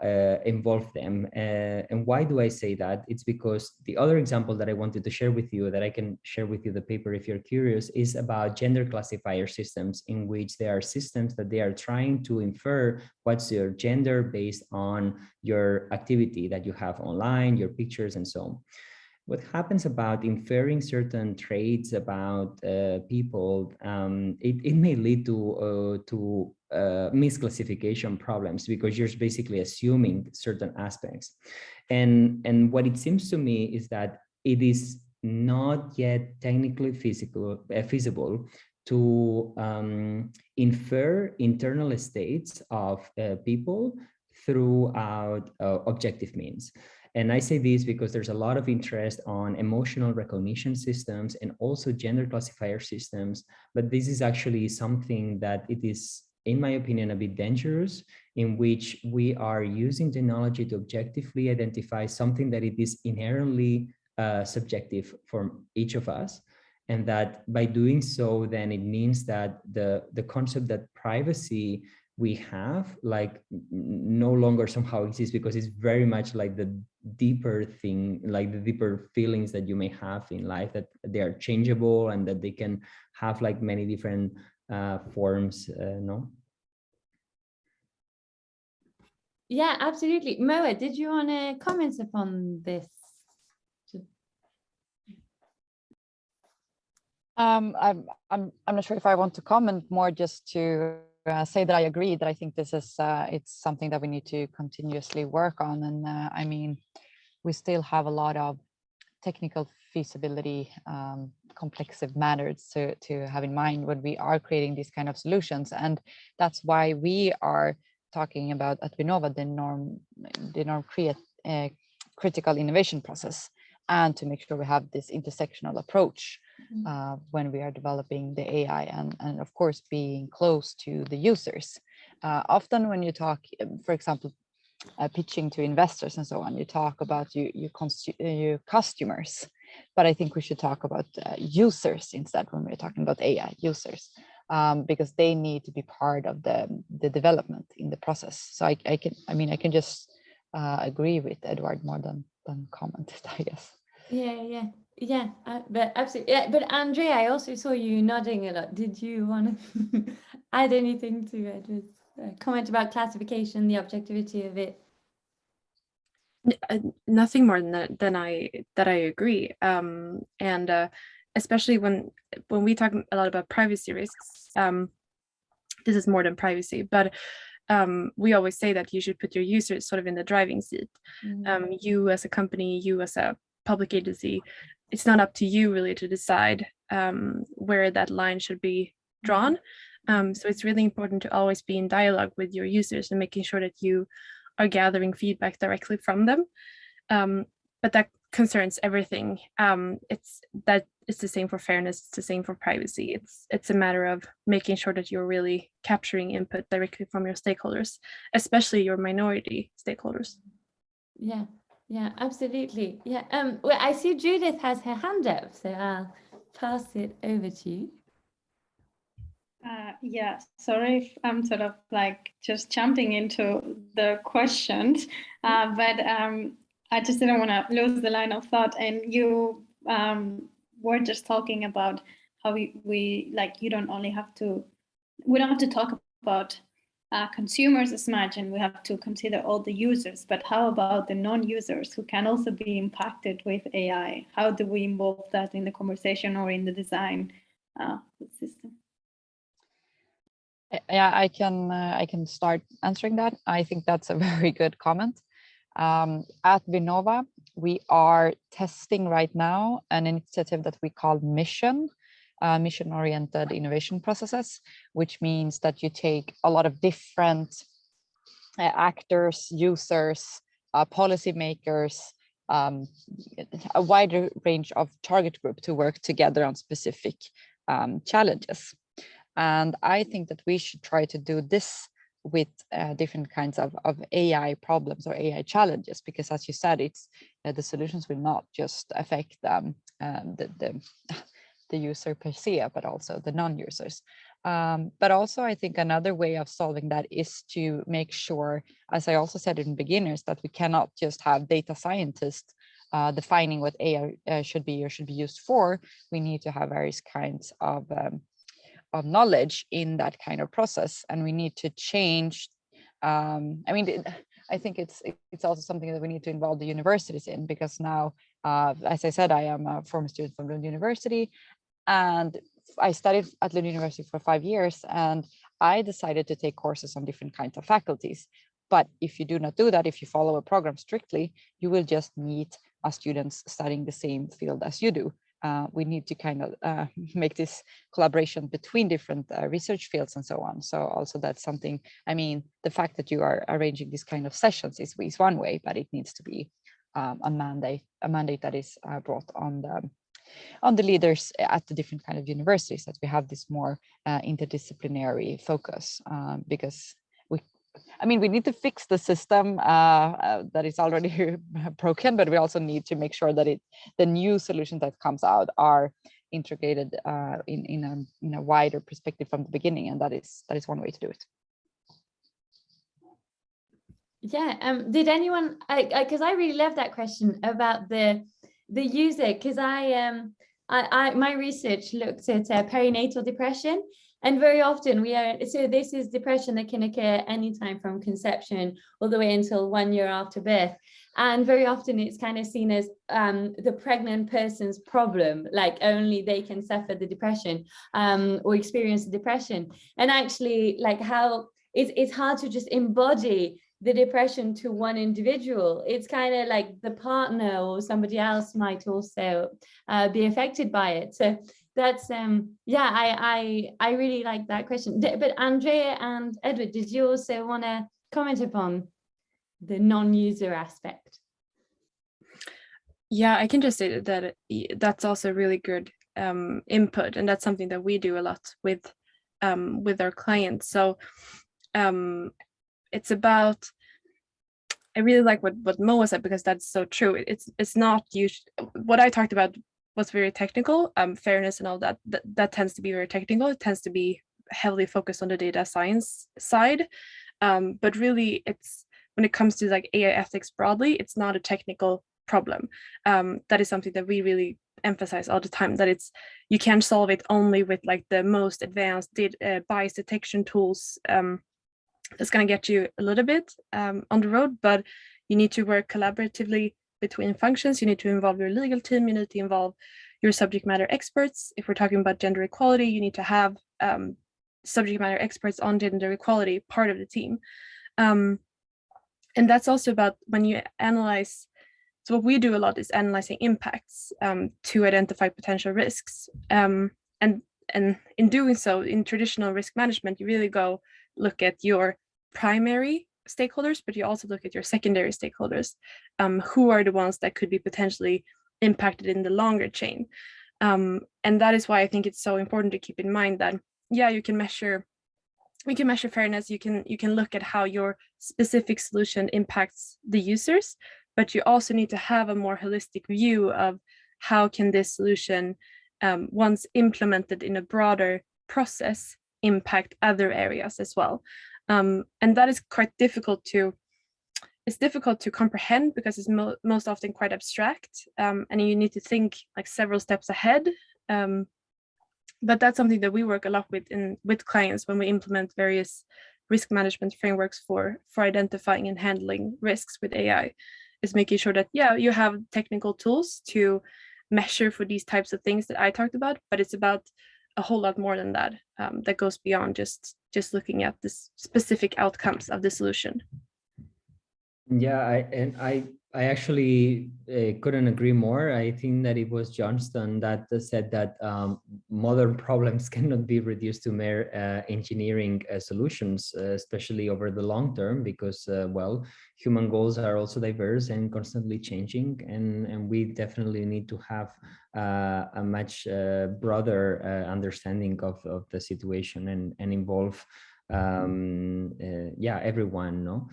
involve them. And why do I say that? It's because the other example that I wanted to share with you, that I can share with you the paper if you're curious, is about gender classifier systems, in which there are systems that they are trying to infer what's your gender based on your activity that you have online, your pictures, and so on. What happens about inferring certain traits about people, it may lead to misclassification problems, because you're basically assuming certain aspects. And what it seems to me is that it is not yet technically feasible to infer internal states of people throughout objective means. And I say this because there's a lot of interest on emotional recognition systems and also gender classifier systems. But this is actually something that it is, in my opinion, a bit dangerous, in which we are using technology to objectively identify something that it is inherently subjective for each of us. And that by doing so, then it means that the concept that privacy we have like no longer somehow exists, because it's very much like the deeper thing, like the deeper feelings that you may have in life, that they are changeable and that they can have like many different forms, no? Yeah, absolutely. Moa, did you want to comment upon this? I'm not sure if I want to comment more, just to say that I agree that I think this is it's something that we need to continuously work on. And I mean, we still have a lot of technical feasibility, complexive matters to have in mind when we are creating these kind of solutions. And that's why we are talking about at Vinova the norm critical innovation process, and to make sure we have this intersectional approach when we are developing the AI, and of course being close to the users. Often when you talk, for example, pitching to investors and so on, you talk about your customers, but I think we should talk about users instead when we're talking about AI users, because they need to be part of the development in the process. So I can just agree with Edward more than comment, I guess. Yeah, but absolutely. Yeah, but Andrea, I also saw you nodding a lot. Did you want to add anything to it? Comment about classification, the objectivity of it? Nothing more than I agree. And especially when we talk a lot about privacy risks, this is more than privacy, but we always say that you should put your users sort of in the driving seat. You as a company, you as a public agency, it's not up to you really to decide where that line should be drawn. So it's really important to always be in dialogue with your users and making sure that you are gathering feedback directly from them. But that concerns everything. It's the same for fairness, it's the same for privacy. It's a matter of making sure that you're really capturing input directly from your stakeholders, especially your minority stakeholders. Yeah, absolutely. Yeah. Well, I see Judith has her hand up, so I'll pass it over to you. Yeah, sorry if I'm sort of like just jumping into the questions, but I just didn't want to lose the line of thought. And you were just talking about how we like, you don't only have to, we don't have to talk about consumers as much, and we have to consider all the users, but how about the non-users who can also be impacted with AI? How do we involve that in the conversation or in the design of the system? Yeah, I can start answering that. I think that's a very good comment. At Vinova, we are testing right now an initiative that we call mission-oriented innovation processes, which means that you take a lot of different actors, users, policymakers, a wider range of target group to work together on specific challenges. And I think that we should try to do this with different kinds of AI problems or AI challenges, because as you said, it's the solutions will not just affect the user per se, but also the non-users. But also I think another way of solving that is to make sure, as I also said in beginners, that we cannot just have data scientists defining what AI should be or should be used for. We need to have various kinds of knowledge in that kind of process, and we need to change. I think it's also something that we need to involve the universities in, because now, as I said, I am a former student from Lund University, and I studied at Lund University for 5 years, and I decided to take courses on different kinds of faculties. But if you do not do that, if you follow a program strictly, you will just meet students studying the same field as you do. We need to kind of make this collaboration between different research fields and so on. So also that's something, I mean, the fact that you are arranging this kind of sessions is one way, but it needs to be a mandate that is brought on the leaders at the different kind of universities, that we have this more interdisciplinary focus, because we need to fix the system that is already broken, but we also need to make sure that the new solutions that comes out are integrated in a wider perspective from the beginning, and that is one way to do it. Yeah. Did anyone? Because I really love that question about the user, because my research looked at perinatal depression. And very often this is depression that can occur anytime from conception all the way until 1 year after birth. And very often it's kind of seen as the pregnant person's problem, like only they can suffer the depression or experience the depression. And actually, like how it's hard to just embody the depression to one individual. It's kind of like the partner or somebody else might also be affected by it. So that's I really like that question. But Andrea and Edward, did you also want to comment upon the non-user aspect? Yeah, I can just say that that's also really good input, and that's something that we do a lot with our clients. So it's about, I really like what Moa said, because that's so true. It's not usually what I talked about was very technical. Fairness and all that tends to be very technical. It tends to be heavily focused on the data science side, but really it's, when it comes to like AI ethics broadly, it's not a technical problem. That is something that we really emphasize all the time, that you can't solve it only with like the most advanced bias detection tools. That's going to get you a little bit on the road, but you need to work collaboratively between functions. You need to involve your legal team. You need to involve your subject matter experts. If we're talking about gender equality, you need to have subject matter experts on gender equality part of the team. And that's also about when you analyze. So what we do a lot is analyzing impacts to identify potential risks. And in doing so, in traditional risk management, you really go look at your primary stakeholders, but you also look at your secondary stakeholders, who are the ones that could be potentially impacted in the longer chain. And that is why I think it's so important to keep in mind that, yeah, we can measure fairness, you can look at how your specific solution impacts the users, but you also need to have a more holistic view of how can this solution, once implemented in a broader process, impact other areas as well. And that is quite difficult to comprehend, because it's most often quite abstract, and you need to think like several steps ahead. But that's something that we work a lot with clients when we implement various risk management frameworks for identifying and handling risks with AI, is making sure that, yeah, you have technical tools to measure for these types of things that I talked about, but it's about a whole lot more than that, that goes beyond just looking at the specific outcomes of the solution. Yeah, I actually couldn't agree more. I think that it was Johnston that said that modern problems cannot be reduced to mere engineering solutions, especially over the long term, because, well, human goals are also diverse and constantly changing, and we definitely need to have a much broader understanding of the situation and involve yeah, everyone, no?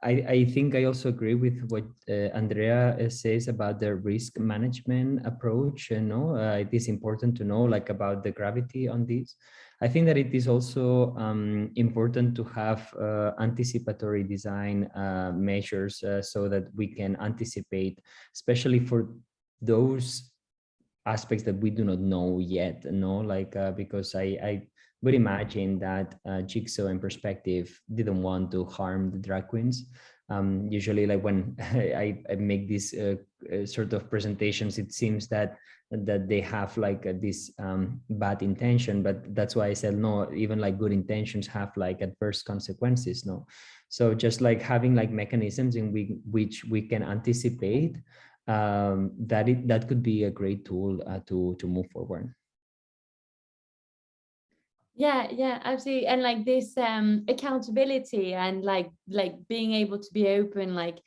I think I also agree with what Andrea says about the risk management approach. It is important to know like about the gravity on this. I think that it is also important to have anticipatory design measures so that we can anticipate, especially for those aspects that we do not know yet, because I would imagine that Jigsaw and Perspective didn't want to harm the drag queens. Usually, like when I make these sort of presentations, it seems that they have like this bad intention, but that's why I said no. Even like good intentions have like adverse consequences, no. So just like having like mechanisms in which we can anticipate that could be a great tool to move forward. Yeah, absolutely. And like this accountability and like being able to be open, like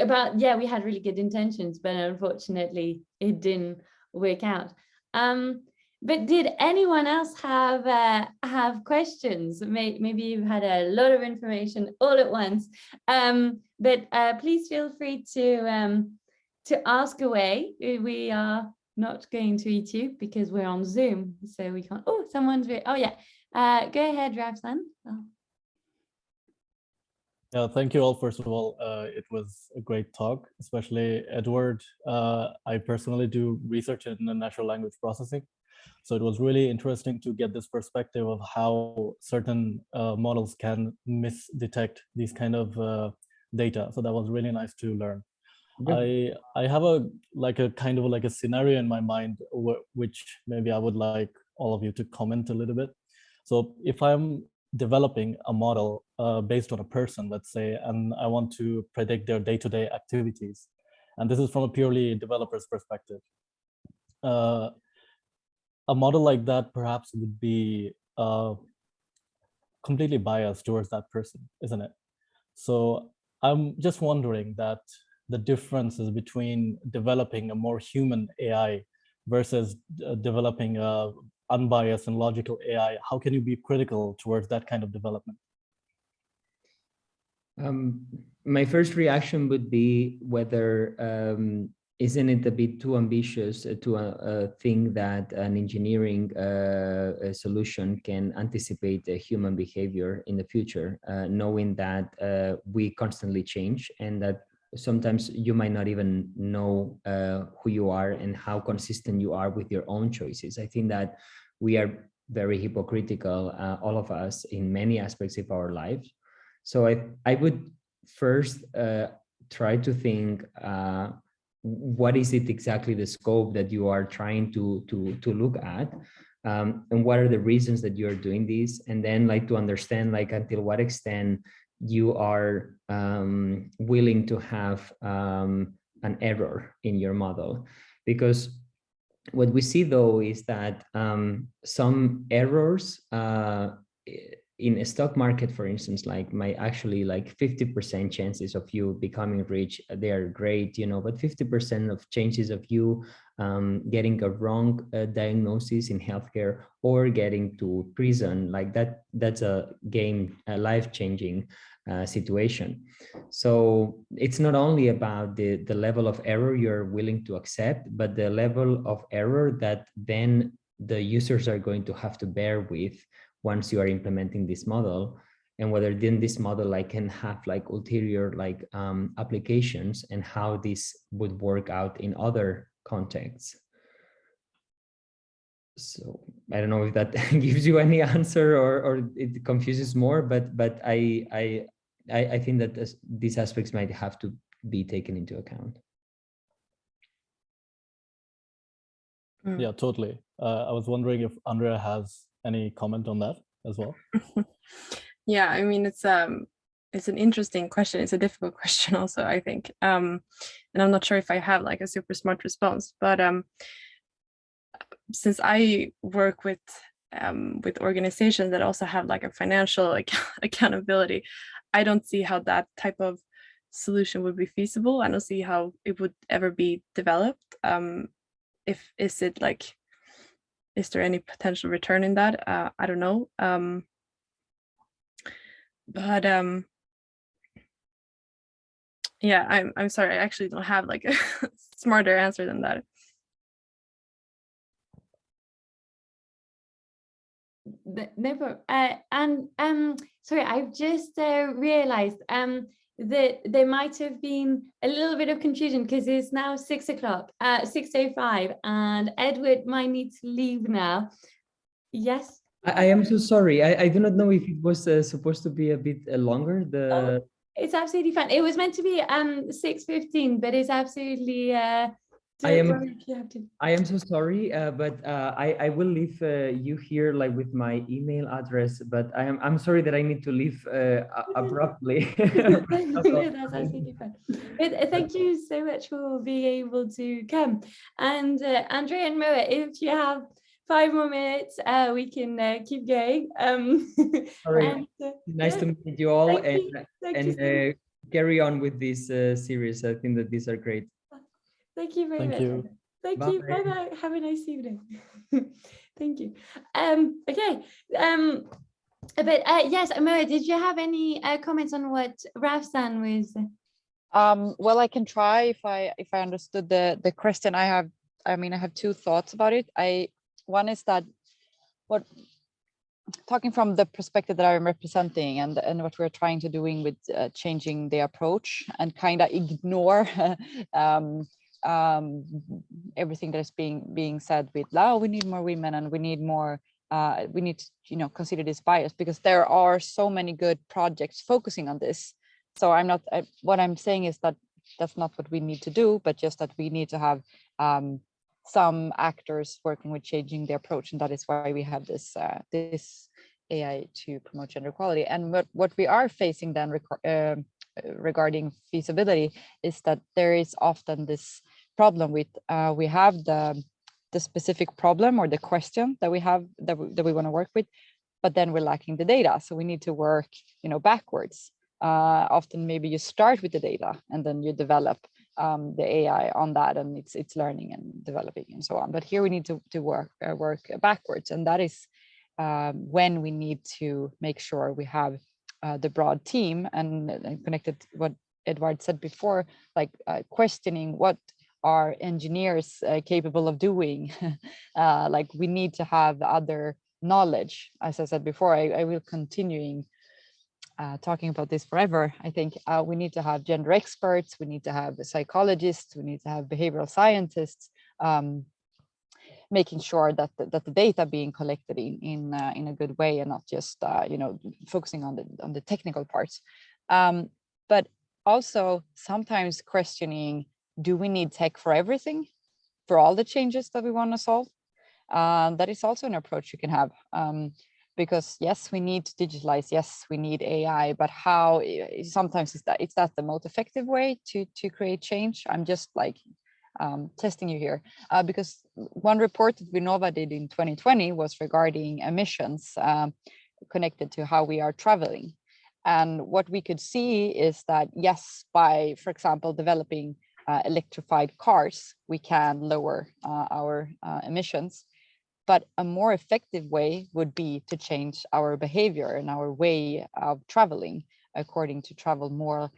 about, yeah, we had really good intentions, but unfortunately it didn't work out. But did anyone else have questions? Maybe you've had a lot of information all at once, but please feel free to ask away. We are not going to eat you because we're on Zoom, so we can't. Oh, someone's. Oh yeah, go ahead, Ravsan. Oh. Yeah, thank you all. First of all, it was a great talk, especially Edward. I personally do research in natural language processing. So it was really interesting to get this perspective of how certain models can misdetect these kind of data. So that was really nice to learn. I have a kind of a scenario in my mind, which maybe I would like all of you to comment a little bit. So if I'm developing a model based on a person, let's say, and I want to predict their day-to-day activities, and this is from a purely developer's perspective, a model like that perhaps would be completely biased towards that person, isn't it? So I'm just wondering that the differences between developing a more human AI versus developing a unbiased and logical AI, how can you be critical towards that kind of development? My first reaction would be whether isn't it a bit too ambitious to think that an engineering solution can anticipate a human behavior in the future, knowing that we constantly change and that sometimes you might not even know who you are and how consistent you are with your own choices. I think that we are very hypocritical, all of us, in many aspects of our lives. So I would first try to think, what is it exactly the scope that you are trying to look at, and what are the reasons that you're doing this, and then like to understand like until what extent you are willing to have an error in your model. Because what we see though is that some errors in a stock market, for instance, like might actually like 50% chances of you becoming rich, they are great, but 50% of chances of you getting a wrong diagnosis in healthcare or getting to prison, like that's a life-changing situation. So it's not only about the level of error you're willing to accept, but the level of error that then the users are going to have to bear with once you are implementing this model, and whether then this model like can have like ulterior like applications and how this would work out in other contexts. So I don't know if that gives you any answer or it confuses more, but I think that these aspects might have to be taken into account. Yeah, totally. I was wondering if Andrea has any comment on that as well. Yeah, I mean, it's an interesting question. It's a difficult question also, I think. And I'm not sure if I have like a super smart response, but since I work with organizations that also have like a financial accountability, I don't see how that type of solution would be feasible. I don't see how it would ever be developed. Is it like is there any potential return in that? I don't know. But yeah, I'm sorry, I actually don't have like a smarter answer than that. No problem. And sorry, I've just realized that there might have been a little bit of confusion because it's now 6 o'clock, 6:05, and Edward might need to leave now. Yes. I am so sorry. I do not know if it was supposed to be a bit longer. It's absolutely fine. It was meant to be 6:15, but it's absolutely I am so sorry, but I will leave you here like with my email address, but I'm sorry that I need to leave abruptly. No, that's absolutely fine. But thank you so much for being able to come. And Andrea and Moa, if you have 5 more minutes, we can keep going. Sorry. And, nice to meet you all, thank you. Carry on with this series. I think that these are great. Thank you very much. Thank you. Bye bye. Have a nice evening. Thank you. Okay. But yes, Moa, did you have any comments on what Rafsan was? Well, I can try if I understood the question. I have 2 thoughts about it. One is that talking from the perspective that I'm representing and what we're trying to doing with changing the approach and kind of ignore everything that is being said with, oh, we need more women and we need more, we need to, consider this bias, because there are so many good projects focusing on this. So what I'm saying is that that's not what we need to do, but just that we need to have some actors working with changing the approach, and that is why we have this this AI to promote gender equality. And what we are facing then regarding feasibility is that there is often this problem with we have the specific problem or the question that we have that we want to work with, but then we're lacking the data, so we need to work backwards. Often maybe you start with the data and then you develop the AI on that, and it's learning and developing and so on. But here we need to work backwards, and that is when we need to make sure we have the broad team and connected to what Edward said before, like questioning what are engineers capable of doing. Like we need to have other knowledge. As I said before, I will continuing talking about this forever. I think we need to have gender experts, we need to have psychologists, we need to have behavioral scientists, making sure that the data being collected in a good way and not just focusing on the technical parts, but also sometimes questioning, do we need tech for everything, for all the changes that we want to solve? That is also an approach you can have. Because yes, we need to digitalize, yes, we need AI, but how sometimes is that the most effective way to create change? I'm just like testing you here, because one report that Vinova did in 2020 was regarding emissions connected to how we are traveling. And what we could see is that yes, by, for example, developing electrified cars, we can lower our emissions. But a more effective way would be to change our behavior and our way of traveling, according to travel more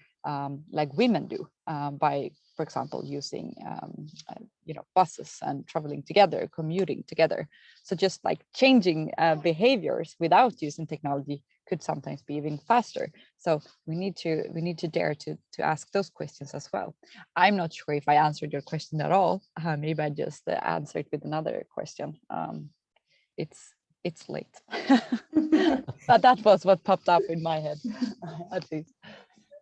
like women do, by, for example, using buses and traveling together, commuting together. So just like changing behaviors without using technology could sometimes be even faster. So we need to dare to ask those questions as well. I'm not sure if I answered your question at all. Maybe I just answered with another question. It's late, but that was what popped up in my head, at least.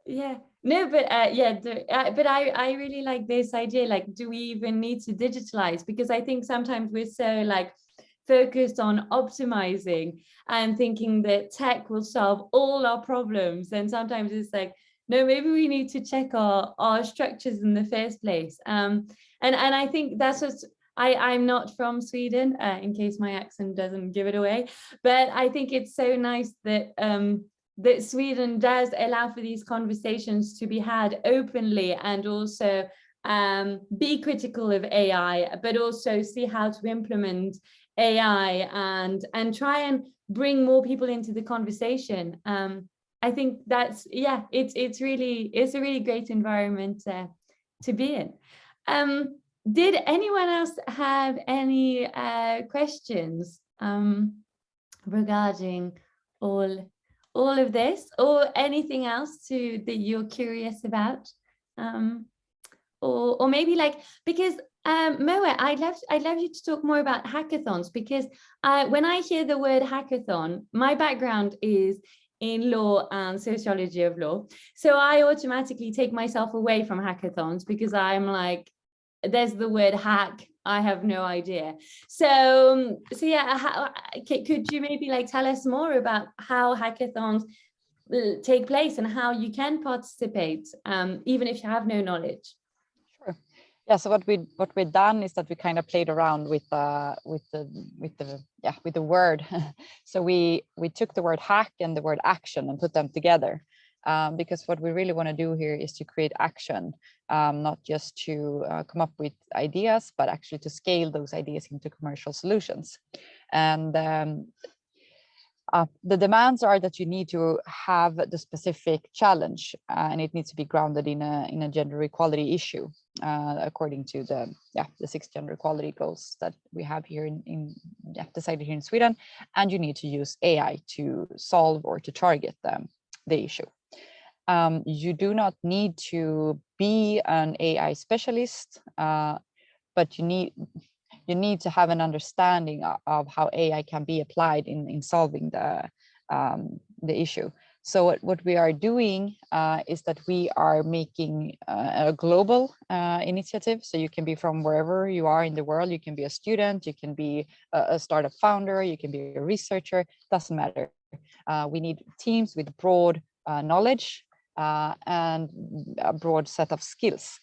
Yeah, no, but but I really like this idea, like, do we even need to digitalize? Because I think sometimes we're so like focused on optimizing and thinking that tech will solve all our problems, and sometimes it's like, no, maybe we need to check our structures in the first place. And I think that's what I'm not from Sweden, in case my accent doesn't give it away, but I think it's so nice that that Sweden does allow for these conversations to be had openly, and also be critical of AI, but also see how to implement AI and try and bring more people into the conversation. I think that's, yeah, it's a really great environment to be in. Did anyone else have any questions regarding all of this, or anything else that you're curious about? Or maybe like, because Moa, I'd love you to talk more about hackathons, because when I hear the word hackathon, my background is in law and sociology of law. So I automatically take myself away from hackathons because I'm like, there's the word hack, I have no idea. So yeah, could you maybe like tell us more about how hackathons take place and how you can participate, even if you have no knowledge? Sure. Yeah. So what we've done is that we kind of played around with the word. So we took the word hack and the word action and put them together. Because what we really want to do here is to create action, not just to come up with ideas, but actually to scale those ideas into commercial solutions. And the demands are that you need to have the specific challenge, and it needs to be grounded in a gender equality issue, according to the 6 gender equality goals that we have here decided here in Sweden. And you need to use AI to solve or to target the issue. You do not need to be an AI specialist, but you need to have an understanding of how AI can be applied in solving the issue. So what we are doing is that we are making a global initiative. So you can be from wherever you are in the world. You can be a student, you can be a startup founder, you can be a researcher, doesn't matter. We need teams with broad knowledge and a broad set of skills.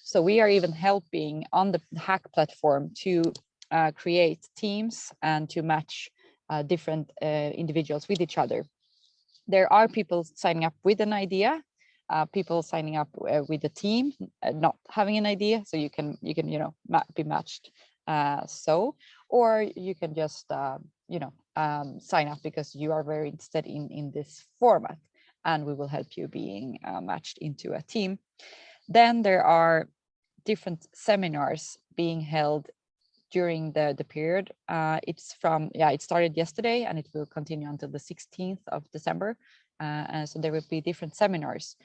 So we are even helping on the Hack platform to create teams and to match different individuals with each other. There are people signing up with an idea, people signing up with a team, not having an idea. So you can be matched. Or you can just sign up because you are very interested in this format, and we will help you being matched into a team. Then there are different seminars being held during the period. It started yesterday and it will continue until the 16th of December. And so there will be different seminars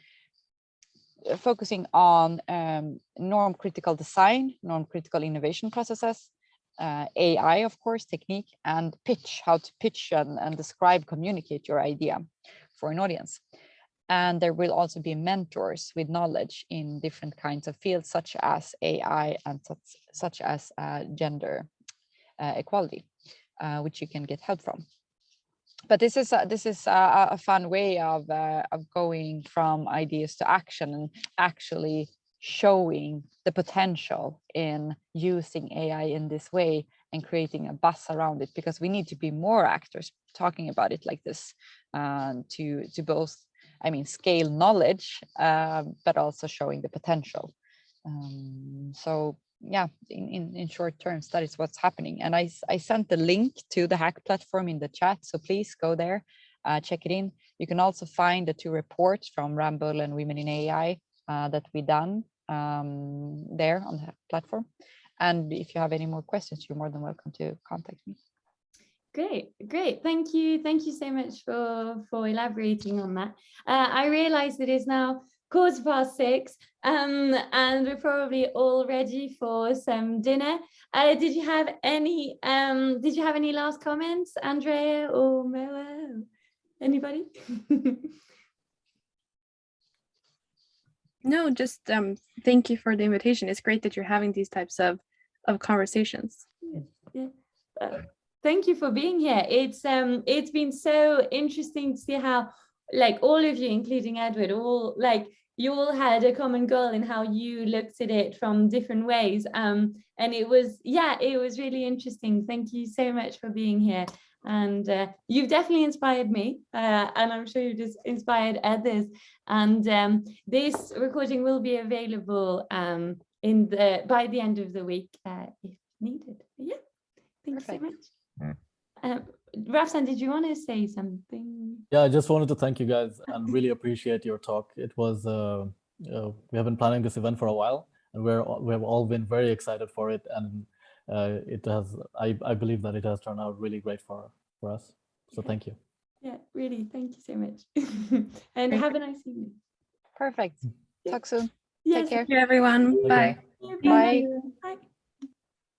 focusing on norm critical design, norm critical innovation processes, AI, of course, technique, and pitch, how to pitch and describe, communicate your idea for an audience. And there will also be mentors with knowledge in different kinds of fields, such as AI and such as gender equality, which you can get help from. But this is a fun way of going from ideas to action and actually showing the potential in using AI in this way and creating a buzz around it, because we need to be more actors talking about it like this to both, scale knowledge, but also showing the potential. So yeah, in short terms, that is what's happening. And I sent the link to the Hack platform in the chat, so please go there, check it in. You can also find the 2 reports from Ramble and Women in AI that we done there on the platform. And if you have any more questions, you're more than welcome to contact me. Great. Thank you so much for elaborating on that. I realize it is now 6:15, and we're probably all ready for some dinner. Did you have any last comments, Andrea or Moa? Anybody? No, just thank you for the invitation. It's great that you're having these types of conversations. Yeah. Thank you for being here. It's been so interesting to see how, like, all of you, including Edward, you all had a common goal in how you looked at it from different ways. And it was really interesting. Thank you so much for being here. And you've definitely inspired me, and I'm sure you've just inspired others. And this recording will be available by the end of the week if needed. Yeah. Thank you so Perfect. much. Rafsan, did you want to say something? Yeah, I just wanted to thank you guys and really appreciate your talk. It was, we have been planning this event for a while, and we have all been very excited for it. And it has, I believe that it has turned out really great for us. So thank you. Yeah, really, thank you so much. And have a nice evening. Perfect. Talk soon. Yes. Take care. Thank you, everyone. Take Bye. care. Bye. Bye. Bye.